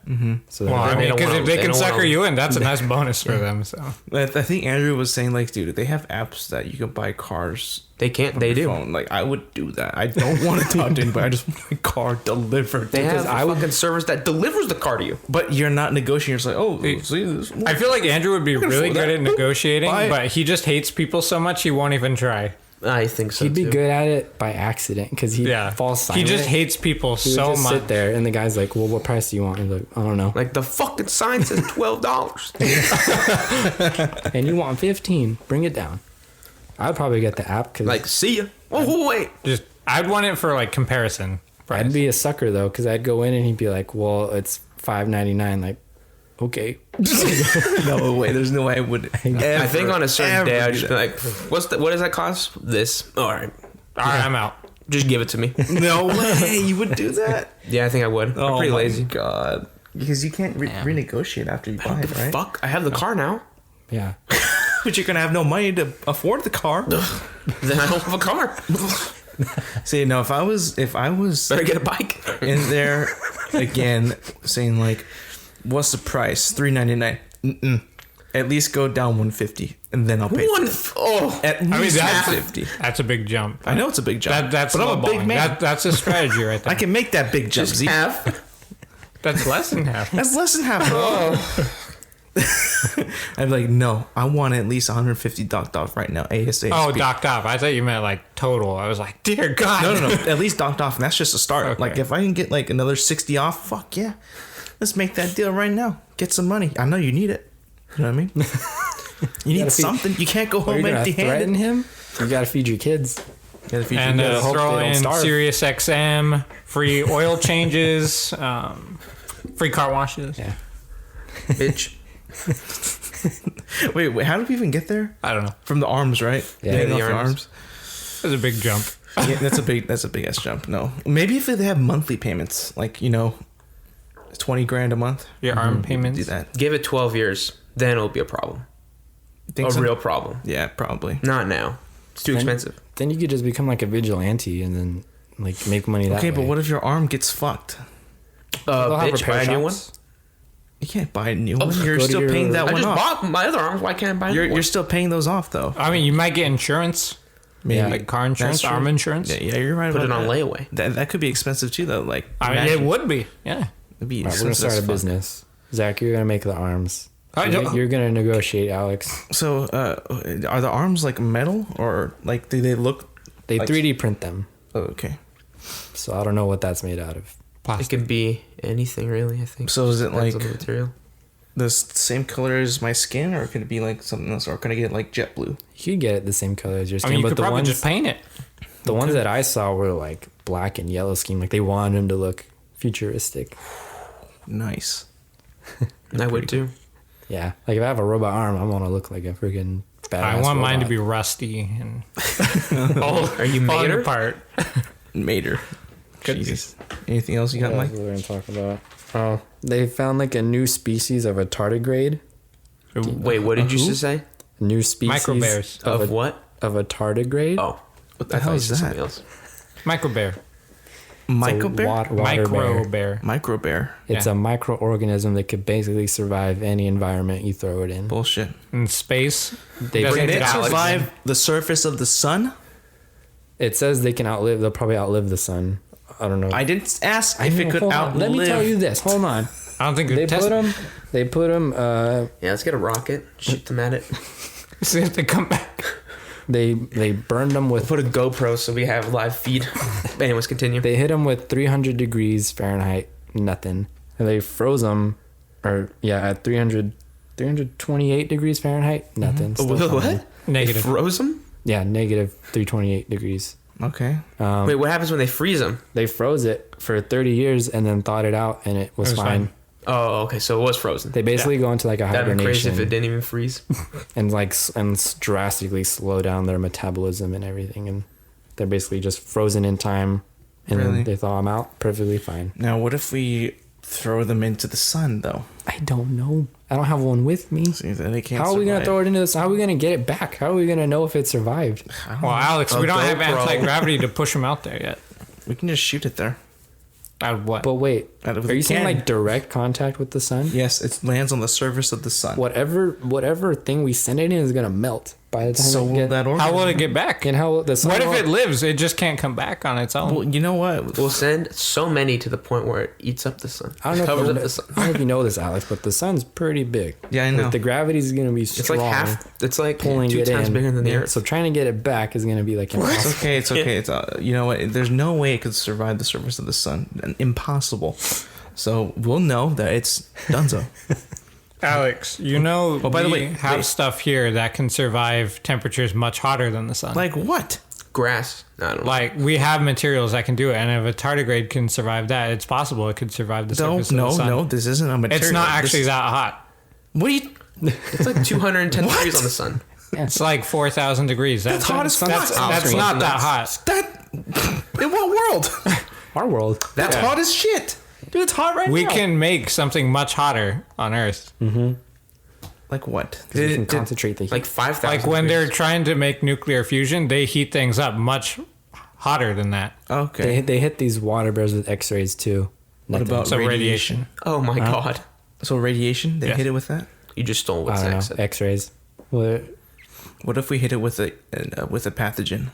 So Well, I They mean, don't because wanna- if they they can don't sucker wanna- you in, that's a nice bonus for them. So I think Andrew was saying like, dude, they have apps that you can buy cars. They can't. from They your do. phone. Like, I would do that. I don't want to talk to anybody. I just want my car delivered. They have I a would- fucking service that delivers the car to you. But you're not negotiating. You're just like, oh, See, see this. I feel like Andrew would be can really afford good that. at negotiating, Buy it. but he just hates people so much he won't even try. I think so. He'd be too. good at it by accident because he Yeah. falls He silent. just hates people He would so just much. sit there, and the guy's like, "Well, what price do you want?" And he's like, "I don't know." Like the fucking sign says $12. And you want 15? Bring it down. I'd probably get the app because Like, see ya. Oh wait. Just I'd want it for like comparison. I'd be a sucker though because I'd go in and he'd be like, "Well, it's $5.99." Like, okay, No way. There's no way I would. I think on a certain day I'd do just be that. like, what does that cost? This. All right. All right, I'm out. Just give it to me. No way. You would do that. Yeah, I think I would. I'm pretty my lazy. God. Because you can't renegotiate after you buy it, right? Fuck. I have the car now. yeah. But you're gonna have no money to afford the car. Then I don't have a car. See, no. If I was Better get a bike. in there again, saying like, "What's the price? $3.99." At least go down $150, and then I'll pay. For it. Oh. At I mean, least that's $150. that's a big jump. I know it's a big jump. That's but I'm a big lowballing. man. That's a strategy right there. I can make that big jump. Just Z. half. That's less than half. That's less than half. Oh. I'd be like, no, I want at least 150 docked off right now. ASAP. Oh, docked off. I thought you meant like total. I was like, dear God. No. At least docked off, and that's just a start. Okay. Like if I can get like another 60 off, fuck yeah, let's make that deal right now. Get some money. I know you need it. You know what I mean? You need gotta feed- something. You can't go Are home you gonna threaten empty-handed. him? You gotta feed your kids. And gotta hope throw they don't in starve. Sirius XM, free oil changes, free car washes. Yeah. Bitch. wait, how did we even get there? I don't know. From the arms, right? Yeah, Getting the off arms. It was a big jump. Yeah, that's a big ass jump. No, maybe if they have monthly payments, like 20 grand a month. Your arm payments. Do that. Give it 12 years. Then it'll be a problem. Think A so? real problem. Yeah, probably. Not now. It's too Then- expensive. Then you could just become like a vigilante and then like make money that Okay, way. but what if your arm gets fucked? They'll have Bitch, buy repair a new one. shops. You can't buy a new one. You're go to still your- paying that I one just off. bought my other arms. Why can't I buy a new You're one? still paying those off though. I mean, you might get insurance. Maybe. Like car insurance, That's true. arm insurance. Yeah, you're right. Put about it on that. layaway. That could be expensive too, though. Like, I mean, it imagine- would be. Yeah. It'd be All right, we're gonna expensive start a as fuck. business. Zach, you're gonna make the arms. I don't- You're gonna negotiate, Alex. So, are the arms like metal or like do they look? They Like- 3D print them, Oh, okay. so I don't know what that's made out of. It Plastic. could be anything, really, I think. So is it Depends like on the material? the same color as my skin, or could it be like something else, or can I get like jet blue? You could get it the same color as your I skin, mean, you but could the probably ones just paint it. the ones that I saw were like black and yellow scheme. Like they wanted them to look futuristic. Nice. I would too. Yeah, like if I have a robot arm, I want to look like a freaking badass. I want mine to robot. be rusty and all Are you falling Mater? apart. Mater. Could be. Jesus. Anything else you got, What Mike? else we're gonna talk about. Oh, they found like a new species of a tardigrade. Wait, what did you just say? New species Microbears. Of what? of a tardigrade. Oh, what the hell is that? Something else. Microbear. It's a Microbear? water Micro bear. bear. Microbear. It's Yeah. a microorganism that could basically survive any environment you throw it in. Bullshit. In space. They Doesn't Can bring it galaxy. survive the surface of the sun? It says they can outlive. They'll probably outlive the sun. I don't know. I didn't ask I if mean, it could hold on. outlive. Let me tell you this. Hold on. I don't think They they're put testing. them. They put them. Yeah, let's get a rocket. Shoot them at it. See if they come back. They burned them with. Put a GoPro so we have live feed. Anyways, continue. They hit them with 300 degrees Fahrenheit. Nothing. And they froze them, at 328 degrees Fahrenheit. Nothing. Still fine. What? Negative. They froze them? Yeah, negative 328 degrees. Okay. Wait, what happens when they freeze them? They froze it for 30 years and then thawed it out, and it was, It was fine. fine. Oh, okay, so it was frozen. They basically go into like a That'd be crazy hibernation if it didn't even freeze. and drastically slow down their metabolism and everything, and they're basically just frozen in time, and Really? then they thaw them out perfectly fine. Now, what if we throw them into the sun, though? I don't know. I don't have one with me. See, then they can't How are we gonna survive. throw it into this? How are we gonna get it back? How are we gonna know if it survived? Well, Alex, A we don't have GoPro. anti-gravity to push them out there yet. We can just shoot it there. Out of what? But wait, Out of are you saying can. like direct contact with the sun? Yes, it lands on the surface of the sun. Whatever thing we send it in is gonna melt by the time So it will get. that organ? How will it get back? And how the sun? What if will- it lives? It just can't come back on its own. Well, you know what? We'll send so many to the point where it eats up the sun. I don't know. Covers If up the sun. I don't know if you know this, Alex, but the sun's pretty big. Yeah, I know. Like, the gravity is gonna be It's strong. like half. It's like Pulling 2 it times in. bigger than the Yeah, Earth. So trying to get it back is gonna be like It's impossible. okay. It's okay. It's you know what? There's no way it could survive the surface of the sun. Impossible. So we'll know that it's Dunzo. Alex, you know, Oh, by the we way, have wait. stuff here that can survive temperatures much hotter than the sun. Like what? Grass. No, I don't know. Like, we have materials that can do it, and if a tardigrade can survive that, it's possible it could survive the No, surface of the sun. no. This isn't a material. It's not This actually is- that hot. What do you? It's like 210 degrees on the sun. It's like 4,000 degrees. That's hot as fuck. That's Oh, not that nuts. hot. That? In what world? Our world. That's Yeah. hot as shit. Dude, it's hot right We now. can make something much hotter on Earth. Like what? We can concentrate the heat. Like 5,000 Like when they're degrees. trying to make nuclear fusion, they heat things up much hotter than that. Okay. they hit these water bears with X-rays too. What Nothing. about So radiation? radiation. Oh my god. So radiation? They Yes. hit it with that? You just stole I what don't Zach know. said. X-rays. What? What if we hit it with a pathogen?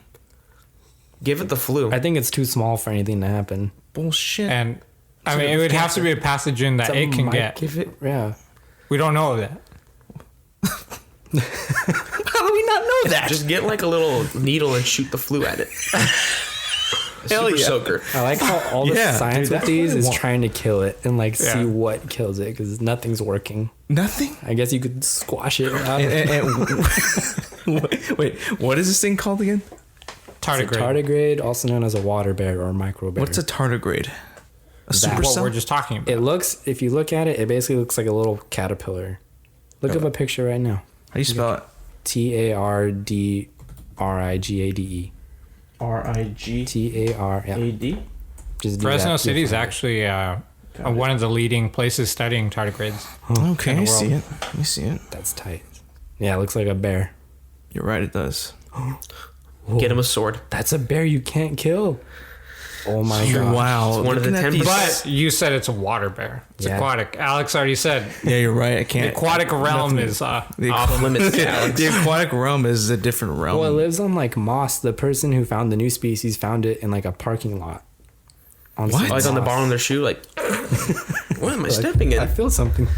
Give it the flu. I think it's too small for anything to happen. Bullshit. And I mean, it would have to be a pathogen that it can get. Give it. Yeah. We don't know that. How do we not know that? Just get like a little needle and shoot the flu at it. A Hell super yeah. soaker. I like how all the Yeah, science dude, with that's these what I is want. trying to kill it and like see Yeah. what kills it because nothing's working. Nothing. I guess you could squash it. Out of Wait, what is this thing called again? It's a Tardigrade. tardigrade, also known as a water bear or micro bear. What's a tardigrade? A That- supercell? What we're just talking about. It looks, if you look at it, it basically looks like a little caterpillar. Look up a picture right now. How do you spell it? TARDRIGADE. RIGAD. TAR. Yeah. Just do Fresno that. City You'll is find it. actually one of the leading places studying tardigrades. Okay, in I the see world. it. I see it. That's tight. Yeah, it looks like a bear. You're right, it does. Get him a sword. That's a bear you can't kill. Oh my god. Wow. It's one of the looking at 10%. these- But you said it's a water bear. It's Yeah. aquatic. Alex already said Yeah, you're right. I the can't. aquatic realm nothing- is the Off limits, Alex. The aquatic realm is a different realm. Well, it lives on like moss. The person who found the new species found it in like a parking lot. On What? some Like on the moss. bottom of their shoe, like, what am I Like, stepping I in? feel something.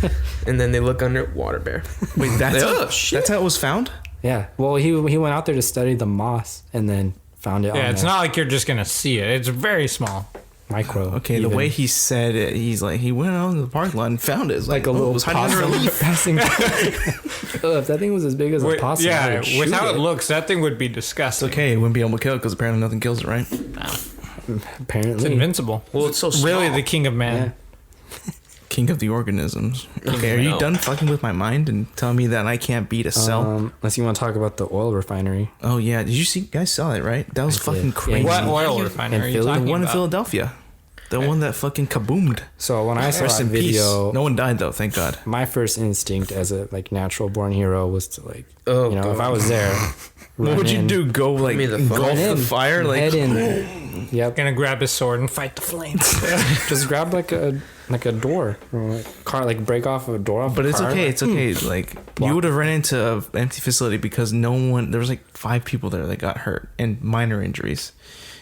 And then they look under water bear. Wait, that's Oh, how, shit. that's how it was found? Yeah. Well, he went out there to study the moss and then found it. yeah. on It's the not like you're just gonna see it. It's very small. micro. Okay, even. the way he said it, he's like, he went out to the parking lot and found it. It's like a oh, little it was hiding under a possum leaf. passing. If that thing was as big as a With, possum, I yeah, would with shoot how it looks, that thing would be disgusting. Okay, it wouldn't be able to kill it because apparently nothing kills it, right? It's apparently. invincible. Well, it's so small. Really, the king of man. Yeah. King of the organisms. Okay, are you No. done fucking with my mind and telling me that I can't beat a cell? Unless you want to talk about the oil refinery. Oh yeah, did you guys saw it, right? That was I fucking did. crazy. What oil In refinery are you Philly? The talking one in about? Philadelphia. The one that fucking kaboomed. So when I saw Rest that in video, peace. No one died though, thank God. my first instinct as a like natural born hero was to like, Oh, you know, if God. I was there, What would you do? Go like me the phone. engulf run the in, fire? Like head in. Yep. Gonna grab his sword and fight the flames. Just grab like a door or like car, like break off a door off. but a it's car. okay. It's okay. Like you would have run into an empty facility because no one. There was like 5 people there that got hurt and minor injuries.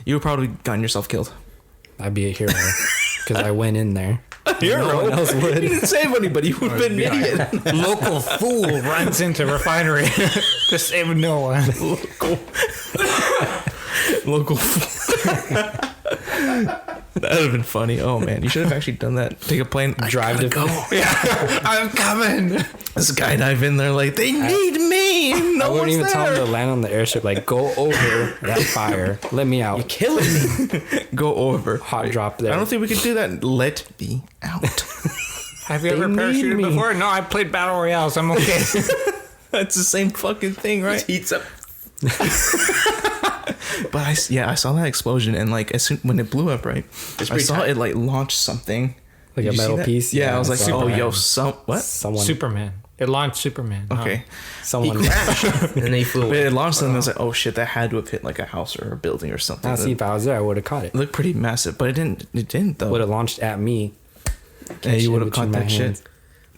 You would probably gotten yourself killed. I'd be a hero because I went in there. Hero. No one else would. You didn't save anybody. You would have been an idiot. Local fool runs into refinery to save no one. Local. That would have been funny. Oh man, you should have actually done that. Take a plane, Drive to go. Yeah, I'm coming. This guy dive in there like they need me. No I wouldn't one's even tell him there. to land on the airship. Like, go over that fire. Let me out. Killing me. Go over. Hot drop there. I don't think we could do that. Let me out. Have you ever need parachuted me. before? No, I played battle royales. I'm okay. That's the same fucking thing, right? Heats up. But I saw that explosion and like as soon when it blew up, right? I pretty saw tight. it like launch something. Like Did a you see metal that? piece. Yeah, I was like, Superman. oh, yo, what? Someone. Superman. It launched Superman. Okay, Someone. And then he flew but away. it launched something. I was like, oh shit, that had to have hit like a house or a building or something. Now, see, if I was there, I would have caught it. It looked pretty massive, but it didn't. It didn't though. Would have launched at me. Yeah, catch you it would have between caught my that hands. shit.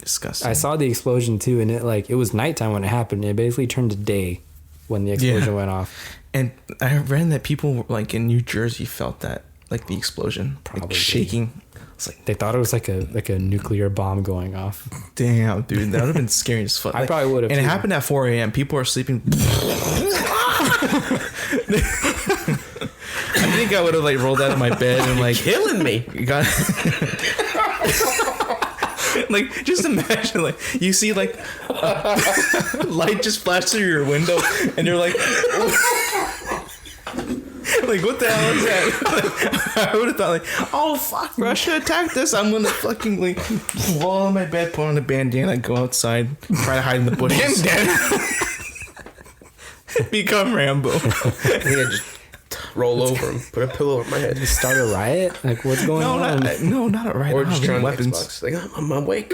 Disgusting. I saw the explosion too, and it was nighttime when it happened. It basically turned to day when the explosion went off. And I read that people like in New Jersey felt that, like the explosion, like Probably. shaking. It's like, They thought it was like a nuclear bomb going off. damn, dude, that would have been scary as fuck. I Like, probably would have. And it too. happened at 4 a.m. People are sleeping. I think I would have like rolled out of my bed and like Killing me. got. Like, just imagine, like, you see, like, light just flash through your window, and you're like, like, what the hell is that? I would have thought, like, oh, fuck, Russia attacked us. I'm gonna fucking, like, roll on my bed, put on a bandana, go outside, try to hide in the bushes. Become Rambo. I think I just roll over him, put a pillow over my head. Start a riot? Like, what's going No, on? not a right. Or just turn on weapons. Xbox. Like, I'm awake.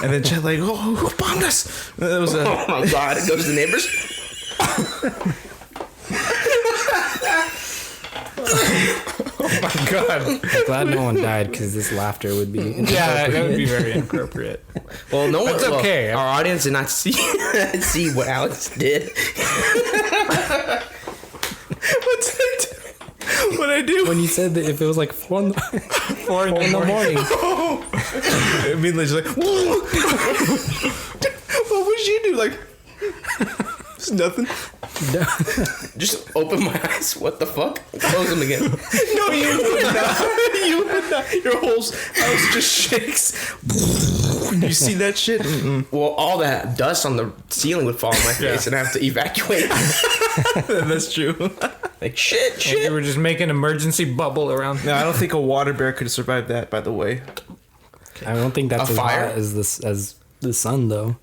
And then Chet like, oh, who bombed us? It was a. Oh my god, it goes to the neighbors. Oh my god. I'm glad no one died because this laughter would be. Yeah, that would be very inappropriate. Well, no one. That's well, okay. Our audience did not see what Alex did. What's that? What I do? When you said that if it was like 4 in the morning. I mean, like, what would you do? Like, it's nothing. Just open my eyes. What the fuck? Close them again. No, you would not. You would not. Your whole house just shakes. You see that shit? Mm-mm. Well, all that dust on the ceiling would fall on my face, and I have to evacuate. That's true. Like shit. You were just making an emergency bubble around. No, I don't think a water bear could survive that. By the way, I don't think that's A as fire? hot as the sun though.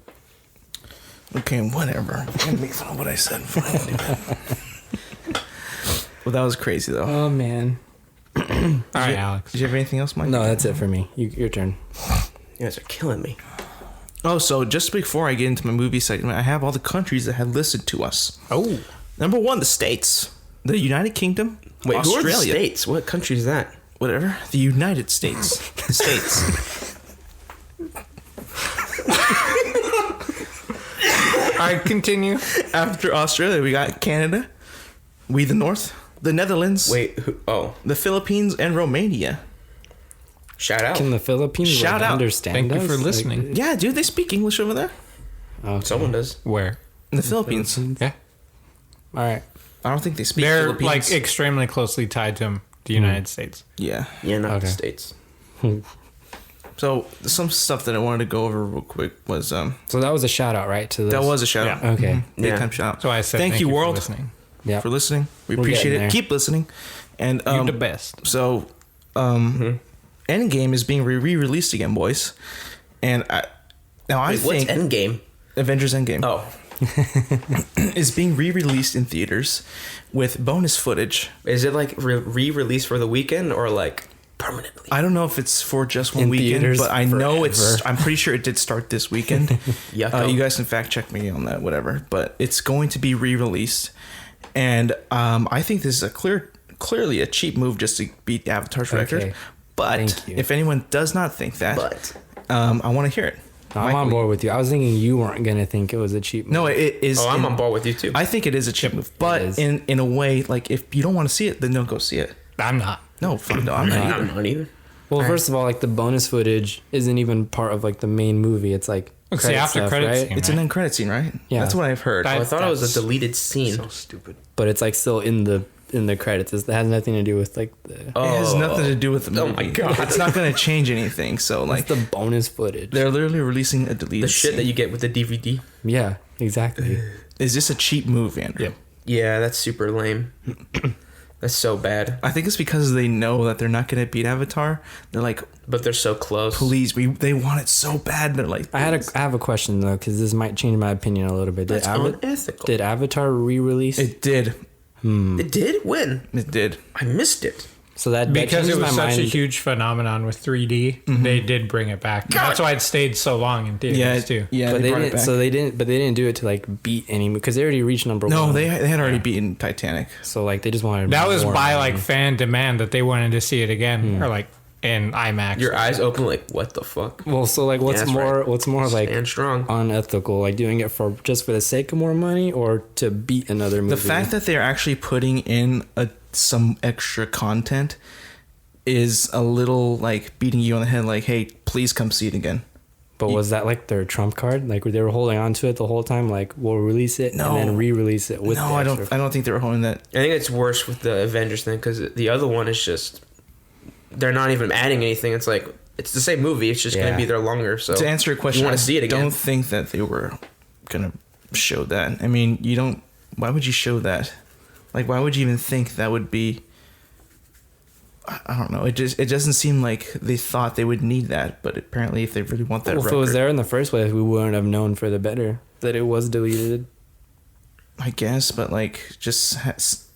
okay, whatever. You can't make fun of what I said. Fine, dude. Well, that was crazy though. Oh man. All right, Alex. Did you have anything else, Mike? No, that's it for me. Your turn. You guys are killing me. Oh, so just before I get into my movie segment, I have all the countries that had listed to us. Oh. Number 1, the States. The United Kingdom. Wait, Australia. who are the states? What country is that? Whatever. The United States. The States. All right, continue. After Australia, we got Canada, we the North, the Netherlands, Wait, who? Oh, the Philippines, and Romania. shout out. Can the Philippines Shout out. understand Thank you us? for Like, listening. Yeah, dude, they speak English over there. okay. Someone does. Where? In the Philippines. Yeah. All right. I don't think they speak They're Philippines. like extremely closely tied to the United States. Yeah. Yeah, not Okay. the states. So some stuff that I wanted to go over real quick was So that was a shout out, right? To this? that was a shout out. Yeah. Okay. Big Yeah. time shout out. So I said thank you, world, for listening. Yeah. for listening. We We're appreciate getting it. there. Keep listening. And You're the best. so Endgame is being re-released again, boys. And I Wait, what's think Endgame? Avengers Endgame Oh, is being re-released in theaters with bonus footage. is it like re-released for the weekend or like? permanently. I don't know if it's for just one In weekend, theaters but I know forever. I'm pretty sure it did start this weekend. Yucko. You guys can fact check me on that, whatever. But it's going to be re-released, and I think this is clearly a cheap move just to beat Avatar's record. Okay. But Thank you. if anyone does not think that, I want to hear it. I'm on Michael, board with you. I was thinking you weren't gonna think it was a cheap. No, it is. I'm on board with you too. I think it is a cheap move, but is. in a way, like if you don't want to see it, then don't go see it. I'm not. No, fuck no, I'm not either. I'm not either. Well, first of all, like the bonus footage isn't even part of like the main movie. It's like It's the credit after stuff, credit right? scene. It's an end credit scene, right? Yeah. That's what I've heard. That- I thought it was That's a deleted scene. So stupid. But it's like still in the credits. It has nothing to do with like the It has nothing to do with the movie. Oh my God. It's not going to change anything. So like the bonus footage. they're literally releasing a deleted The shit that scene. you get with the DVD. Yeah, exactly. Is this a cheap move, Andrew? Yeah, that's super lame. That's so bad. I think it's because they know that they're not going to beat Avatar. They're like, But they're so close. please, they want it so bad. They're like, I have a question though, because this might change my opinion a little bit. That's unethical. Did Avatar re-release? it did. It did? When? It did. I missed it. So that Because changed it was my such a mind. huge phenomenon with 3D, they did bring it back. That's why it stayed so long in theaters Yeah, too. yeah. But they brought it didn't. back. So they didn't. But they didn't do it to like beat any because they already reached number No, one. they had already beaten Titanic. So like they just wanted. That was more by money. like fan demand that they wanted to see it again, or like in IMAX. Your eyes open like, what the fuck? Well, so like what's that's more? right. What's more like Stand strong. unethical? Like doing it for just for the sake of more money or to beat another movie? The fact that they're actually putting in some extra content is a little like beating you on the head. Like, hey, please come see it again. But was that like their trump card? Like they were holding on to it the whole time. Like we'll release it No. and then re-release it with. No, the I extra- don't think they were holding that. I think it's worse with the Avengers thing because the other one is just they're not even adding anything. It's like it's the same movie. It's just going Yeah. to be there longer. So To answer your question, you want I to see it again? don't think that they were gonna show that. I mean, you don't. Why would you show that? Like, why would you even think that would be? I don't know. It doesn't seem like they thought they would need that. But apparently, if they really want that Well, if record, it was there in the first place, we wouldn't have known for the better that it was deleted. I guess. But like, just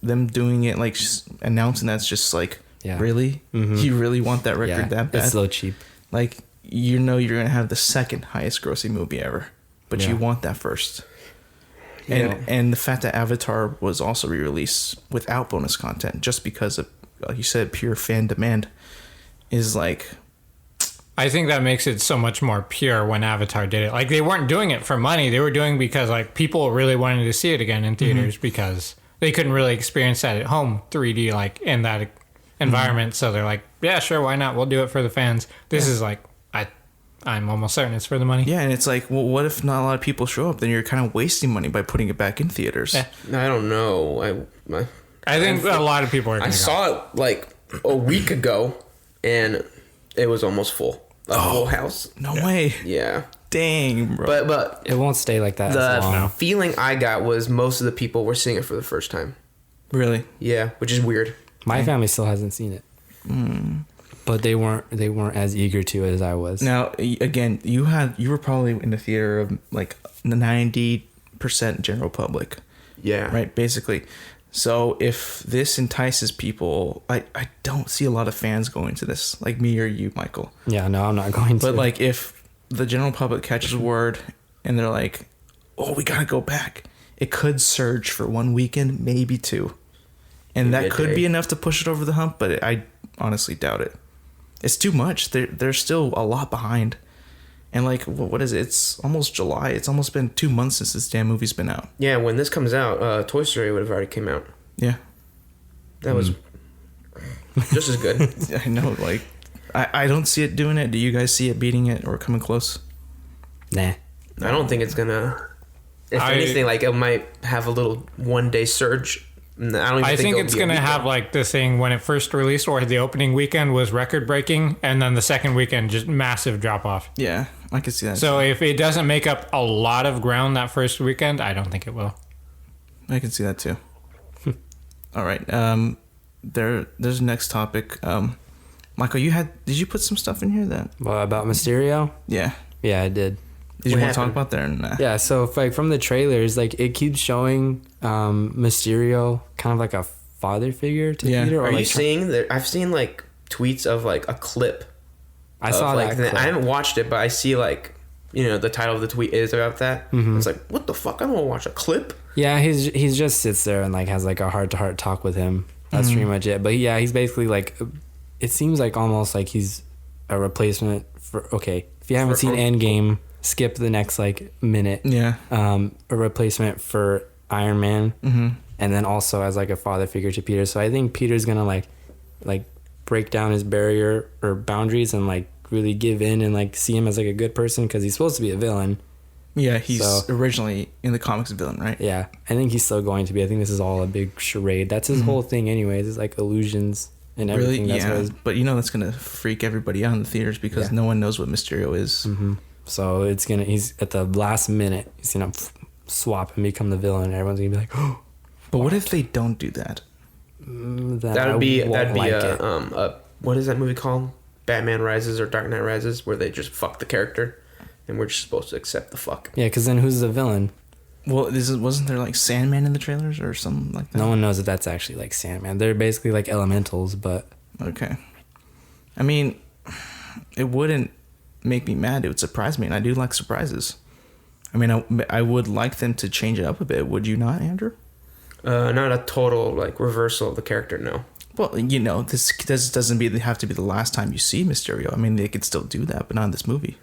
them doing it, like just announcing that's just like, Yeah. really, you really want that record that bad? It's so cheap. Like, you know, you're gonna have the second highest grossing movie ever, but you Yeah. want that first. Yeah. And the fact that Avatar was also re-released without bonus content, just because of, like you said, pure fan demand, is like, I think that makes it so much more pure when Avatar did it. Like they weren't doing it for money; they were doing it because like people really wanted to see it again in theaters because they couldn't really experience that at home 3D like in that environment. So they're like, yeah, sure, why not? We'll do it for the fans. This is like I'm almost certain it's for the money. yeah, and it's like, well, what if not a lot of people show up? Then you're kind of wasting money by putting it back in theaters. Yeah. I don't know. I think a lot of people are. I Gonna go. saw it like a week ago, and it was almost full. A full house. No way. Yeah, Dang, bro. but It won't stay like that as the long. feeling I got was most of the people were seeing it for the first time. Really? Yeah, which is weird. My family still hasn't seen it, but they weren't as eager to as I was. Now, again, you were probably in the theater of like 90% general public. Yeah. Right, basically. So if this entices people, I don't see a lot of fans going to this, like me or you, Michael. Yeah, no, I'm not going to. But like if the general public catches word and they're like, oh, we gotta go back, it could surge for one weekend, maybe two. And Maybe that a could day. be enough to push it over the hump, but I honestly doubt it. It's too much. They're still a lot behind. And like, what is it? It's almost July. It's almost been 2 months since this damn movie's been out. Yeah, when this comes out, Toy Story would have already came out. Yeah. That was just as good. I know, like, I don't see it doing it. Do you guys see it beating it or coming close? nah. I don't think it's gonna. If anything, like it might have a little one-day surge. I don't even I think it'll it's be a gonna weekend. have like the thing when it first released, or the opening weekend was record breaking, and then the second weekend just massive drop off. Yeah, I can see that. So if it doesn't make up a lot of ground that first weekend, I don't think it will. I can see that too. All right. There's the next topic. Michael, did you put some stuff in here that? Well, about Mysterio? Yeah. Yeah, I did. Did you What want to talk happened? about that or not? Yeah, so like from the trailers, like it keeps showing Mysterio kind of like a father figure to Yeah. Peter. Or Are like you seeing that? I've seen like tweets of like a clip. I saw like, that. I haven't watched it, but I see like, you know, the title of the tweet is about that. Mm-hmm. It's like, what the fuck? I don't want to watch a clip. Yeah, he's just sits there and like has like a heart-to-heart talk with him. That's pretty much it. But yeah, he's basically like, it seems like almost like he's a replacement for, okay, if you haven't seen Endgame, skip the next like minute. Yeah. A replacement for Iron Man, and then also as like a father figure to Peter. So I think Peter's gonna like break down his barrier or boundaries and like really give in and like see him as like a good person because he's supposed to be a villain. Yeah, he's originally in the comics a villain, right? Yeah, I think he's still going to be. I think this is all a big charade. That's his whole thing, anyways. It's like illusions and everything. Really? That's Yeah. But you know that's gonna freak everybody out in the theaters because no one knows what Mysterio is. So it's gonna. He's at the last minute. He's gonna swap and become the villain. And everyone's gonna be like, "Oh." But what if they don't do that? That'd be a what is that movie called? Batman Rises or Dark Knight Rises, where they just fuck the character, and we're just supposed to accept the fuck. Yeah, because then who's the villain? Well, wasn't there like Sandman in the trailers or something like that? No one knows that that's actually like Sandman. They're basically like elementals, but Okay. I mean, it wouldn't make me mad. It would surprise me, and I do like surprises. I mean, I would like them to change it up a bit. Would you not, Andrew? Not a total like reversal of the character, no. Well, you know, this doesn't have to be the last time you see Mysterio. I mean, they could still do that, but not in this movie.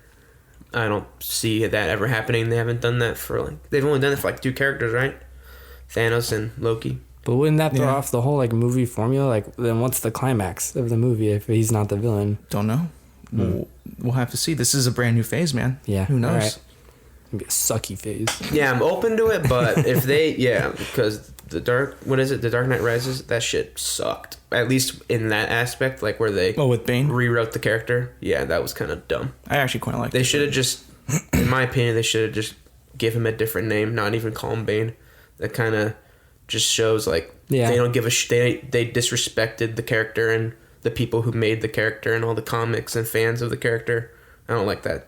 I don't see that ever happening. They haven't done that for like they've only done it for like 2 characters, right? Thanos and Loki. But wouldn't that throw off the whole like movie formula? Like, then what's the climax of the movie if he's not the villain? Don't know. We'll have to see. This is a brand new phase, man. Yeah. Who knows? All right. It'll be a sucky phase. Yeah, I'm open to it, but if they because the Dark Knight Rises, that shit sucked. At least in that aspect, like where they with Bane rewrote the character. Yeah, that was kind of dumb. I actually quite like. They should have just, in my opinion, they should have just give him a different name, not even call him Bane. That kind of just shows like they don't give a they disrespected the character and the people who made the character and all the comics and fans of the character. I don't like that.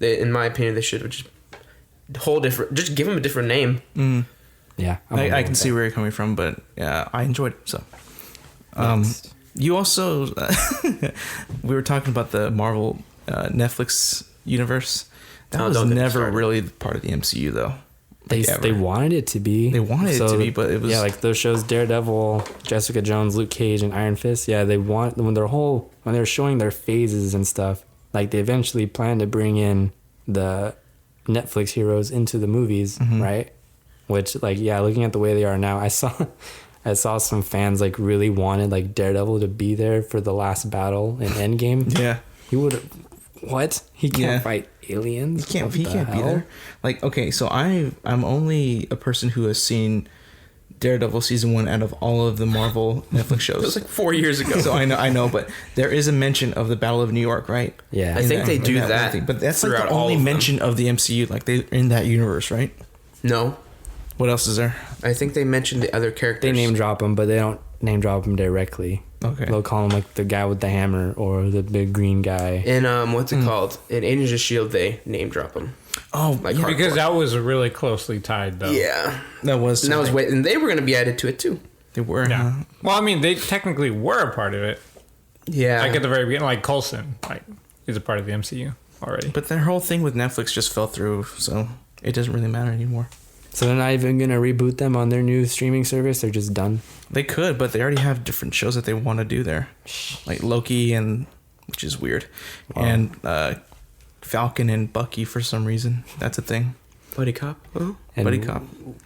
In my opinion, they should have just give him a different name. Yeah, I can see where you're coming from, but yeah, I enjoyed it. So, you also we were talking about the Marvel Netflix universe. That was never really part of the MCU, though. They wanted it to be. They wanted it to be, but it was like those shows: Daredevil, Jessica Jones, Luke Cage, and Iron Fist. Yeah, they want when they're showing their phases and stuff. Like they eventually plan to bring in the Netflix heroes into the movies, right? Which, like, yeah, looking at the way they are now, I saw some fans like really wanted like Daredevil to be there for the last battle in Endgame. Yeah, he would. What? He can't fight aliens. He can't be there. Like, okay, so I'm only a person who has seen Daredevil season 1 out of all of the Marvel Netflix shows. It was like 4 years ago. So I know, but there is a mention of the Battle of New York, right? Yeah, I think they do that thing. But that's like the only mention of the MCU. Like they're in that universe, right? No. What else is there? I think they mentioned the other characters. They name drop them, but they don't name drop them directly. Okay. They'll call him like the guy with the hammer or the big green guy. And what's it called? In Agents of S.H.I.E.L.D., they name drop them. Oh, like yeah, because that was really closely tied, though. Yeah, that was. And they were going to be added to it too. They were. Yeah. Well, I mean, they technically were a part of it. Yeah. Like at the very beginning, like Coulson, like is a part of the MCU already. But their whole thing with Netflix just fell through, so it doesn't really matter anymore. So they're not even gonna reboot them on their new streaming service. They're just done. They could, but they already have different shows that they want to do there, like Loki which is weird, and Falcon and Bucky for some reason. That's a thing. Buddy Cop. Oh. And Buddy Cop.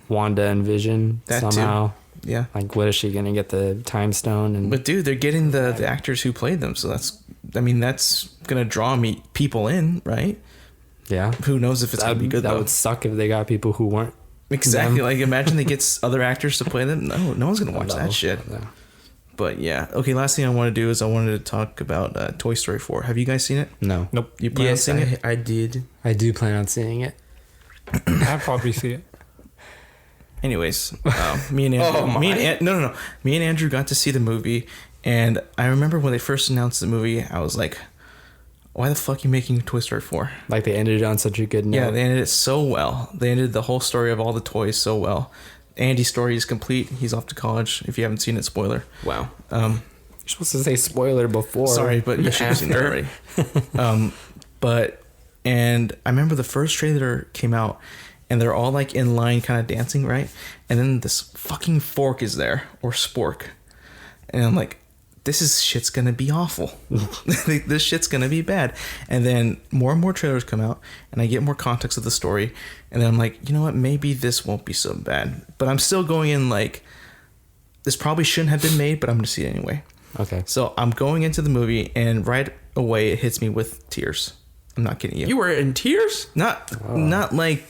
Wanda and Vision That somehow. Too. Yeah. Like, what is she gonna get the time stone? And but dude, they're getting the actors who played them, so that's gonna draw people in, right? yeah, Who knows if it's gonna be good? That though. would suck if they got people who weren't. Exactly. them. Like, imagine they get other actors to play them. No one's gonna watch that shit. No. But yeah, okay. Last thing I want to do is I wanted to talk about Toy Story 4. Have you guys seen it? No. Nope. You plan on seeing it? I did. I do plan on seeing it. I'd probably see it. Anyways, me and Andrew, me and Andrew got to see the movie, and I remember when they first announced the movie, I was like, "Why the fuck are you making Toy Story 4?" Like, they ended it on such a good note. Yeah, they ended it so well. They ended the whole story of all the toys so well. Andy's story is complete. He's off to college. If you haven't seen it, spoiler. Wow. You're supposed to say spoiler before. Sorry, but you should have seen that already. And I remember the first trailer came out, and they're all like in line, kind of dancing, right? And then this fucking fork is there, or spork, and I'm like, this shit's gonna be awful. This shit's gonna be bad. And then more and more trailers come out, and I get more context of the story, and then I'm like, you know what? Maybe this won't be so bad. But I'm still going in like, this probably shouldn't have been made, but I'm gonna see it anyway. Okay. So I'm going into the movie, and right away it hits me with tears. I'm not kidding you. You were in tears? Not like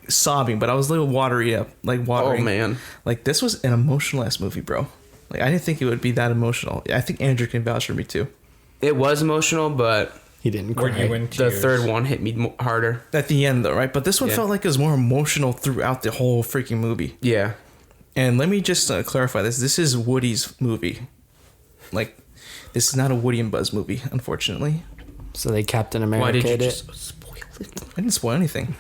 sobbing, but I was a little watery up, like watering. Oh man, like this was an emotional ass movie, bro. Like I didn't think it would be that emotional. I think Andrew can vouch for me too. it was emotional, but He didn't Were cry. you in the tears? third one hit me harder. At the end though, right? But this one Yeah. felt like it was more emotional throughout the whole freaking movie. Yeah, And let me just clarify this. This is Woody's movie. Like, this is not a Woody and Buzz movie, unfortunately. So they Captain why America did you it. just spoil it? I didn't spoil anything.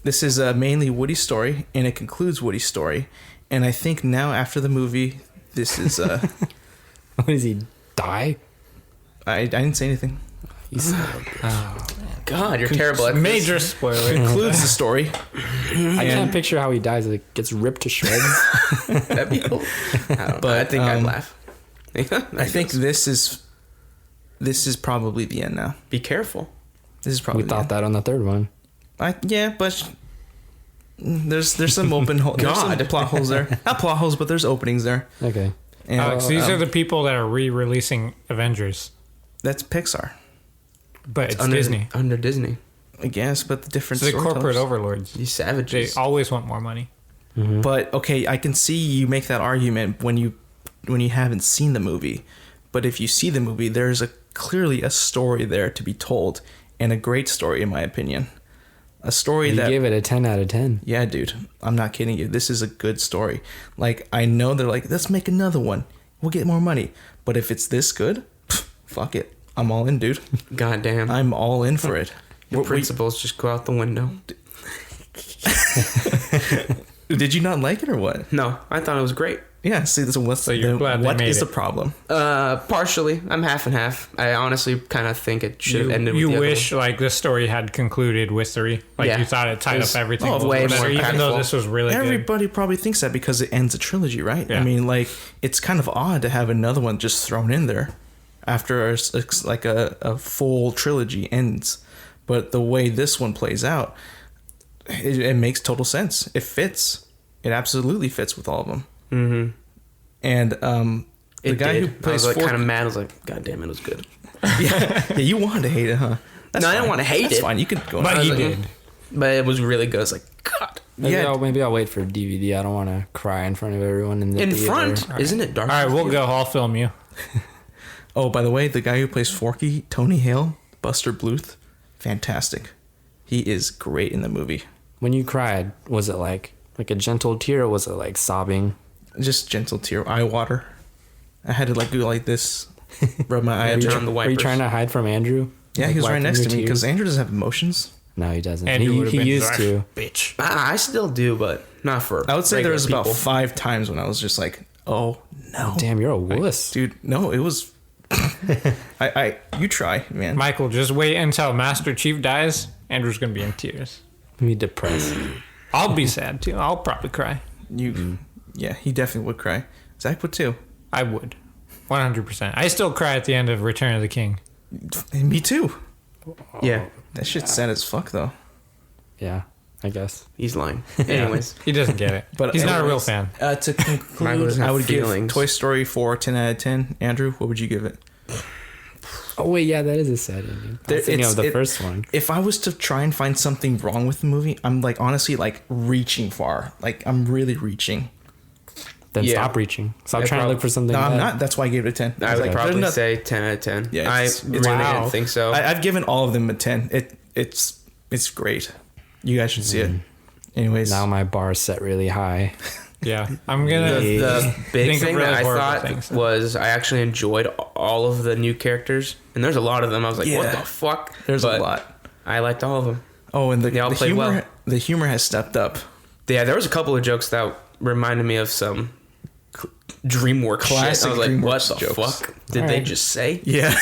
This is mainly Woody's story, and it concludes Woody's story. And I think now, after the movie, this is... What does he die? I didn't say anything. He's God, you're terrible at this. Major spoiler. Concludes the story. I can't picture how he dies. It gets ripped to shreds. That'd be cool. I don't know. But, I think I'd laugh. I think this is probably the end now. Be careful. This is probably We the thought end. that on the third one. Yeah, but there's some open holes. There's some God. plot holes there. Not plot holes, but there's openings there. Okay. And, Alex, these are the people that are re-releasing Avengers, that's Pixar, but it's under Disney. Under Disney. I guess, but the different It's the corporate storytellers. overlords. You They savages. always want more money. But okay, I can see you make that argument when you haven't seen the movie. But if you see the movie, there's clearly a story there to be told, and a great story in my opinion. A story You that gave it a 10 out of 10. yeah, dude, I'm not kidding you. This is a good story. Like I know they're like, let's make another one. We'll get more money. But if it's this good, fuck it. I'm all in, dude. God damn. I'm all in for it. Your principles just go out the window. Did you not like it or what? No, I thought it was great. Yeah. See, this what's So you're glad they what made is it. the problem? Partially. I'm half and half. I honestly kind of think it should have ended with You the other wish like the story had concluded with 3. Like Yeah. you thought it tied It up was- everything. oh, a little way better, more even though impactful. this was really good. Everybody probably thinks that because it ends a trilogy, right? Yeah. I mean, like it's kind of odd to have another one just thrown in there after a full trilogy ends. But the way this one plays out, it makes total sense. It fits. It absolutely fits with all of them. Mm-hmm. And the It guy did. who plays I was like Forky, kind of mad. I was like, God damn, it was good. yeah, you wanted to hate it, huh? That's No, I didn't fine. wanna hate That's it. fine. You could go. But on. he like, did. But it was really good. I was like, God. Maybe I'll wait for DVD. I don't want to cry in front of everyone in the In theater. front? Isn't it dark? All right, we'll go. I'll film you. Oh, by the way, the guy who plays Forky, Tony Hale, Buster Bluth, fantastic. He is great in the movie. When you cried, was it like a gentle tear, or was it like sobbing? Just gentle tear, eye water. I had to like do like this, rub my eye. Were you, turn Yeah, on the were you wipers. trying to hide from Andrew? he Like, was right wiping next your to me because tears? Andrew doesn't have emotions. No, he doesn't. Andrew would have he been used like, to. bitch. I still do, but not for. I would say there regular was about people. 5 times when I was just like, oh no, Damn, you're a wuss. dude, no, it was. You try, man. Michael, just wait until Master Chief dies. Andrew's gonna be in tears. Me depressed. I'll be sad too. I'll probably cry. Yeah, he definitely would cry. Zach would too. I would, 100%. I still cry at the end of Return of the King. And me too. Yeah, That shit's sad as fuck though. Yeah, I guess. he's lying. Anyways, He doesn't get it. But He's not a real anyways, fan. To Michael conclude, doesn't I have would feelings. give Toy Story 4 10 out of 10. Andrew, what would you give it? Oh wait, yeah, that is a sad ending. I was thinking of the first one. If I was to try and find something wrong with the movie, I'm like honestly like reaching far. Like I'm really reaching. Then Yeah. stop reaching. Stop I trying to prob- look for something. No, I'm bad. not. That's why I gave it a 10. I would like, probably there's not- say 10 out of 10. Yeah, I it's really wow. didn't think so. I've given all of them a 10. It's great. You guys should see it. Anyways, Now my bar is set really high. Yeah, I'm gonna. the big Think of thing really that I horrible thought things. was I actually enjoyed all of the new characters, and there's a lot of them. I was like, what Yeah. the fuck? there's But a lot. I liked all of them. Oh, and They all the played humor, well. the humor has stepped up. Yeah, there was a couple of jokes that reminded me of some DreamWorks Classic shit. I was like, DreamWorks what the jokes. fuck did they just say? Yeah.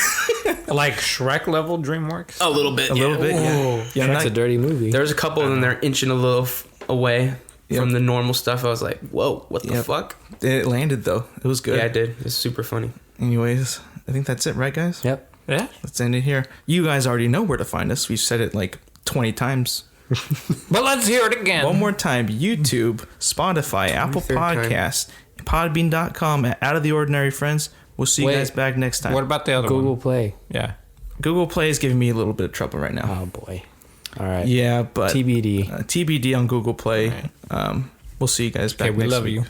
Like Shrek level DreamWorks. A little bit. A little bit, yeah. Yeah, Yeah, that's a dirty movie. There's a couple and they're inching a little away Yep. from the normal stuff. I was like, whoa, what the Yep. fuck? It landed, though. It was good. Yeah, I did. It's super funny. Anyways, I think that's it, right, guys? Yep. Yeah. Let's end it here. You guys already know where to find us. We've said it like 20 times. But let's hear it again. One more time. YouTube, Spotify, Apple third time. Podcasts, Podbean.com, at Out of the Ordinary Friends. We'll see you Wait. guys back next time. What about the other Google one? Play. Yeah. Google Play is giving me a little bit of trouble right now. Oh boy. All right. Yeah, but TBD. TBD on Google Play. All right. We'll see you guys back Okay, we next love week. you.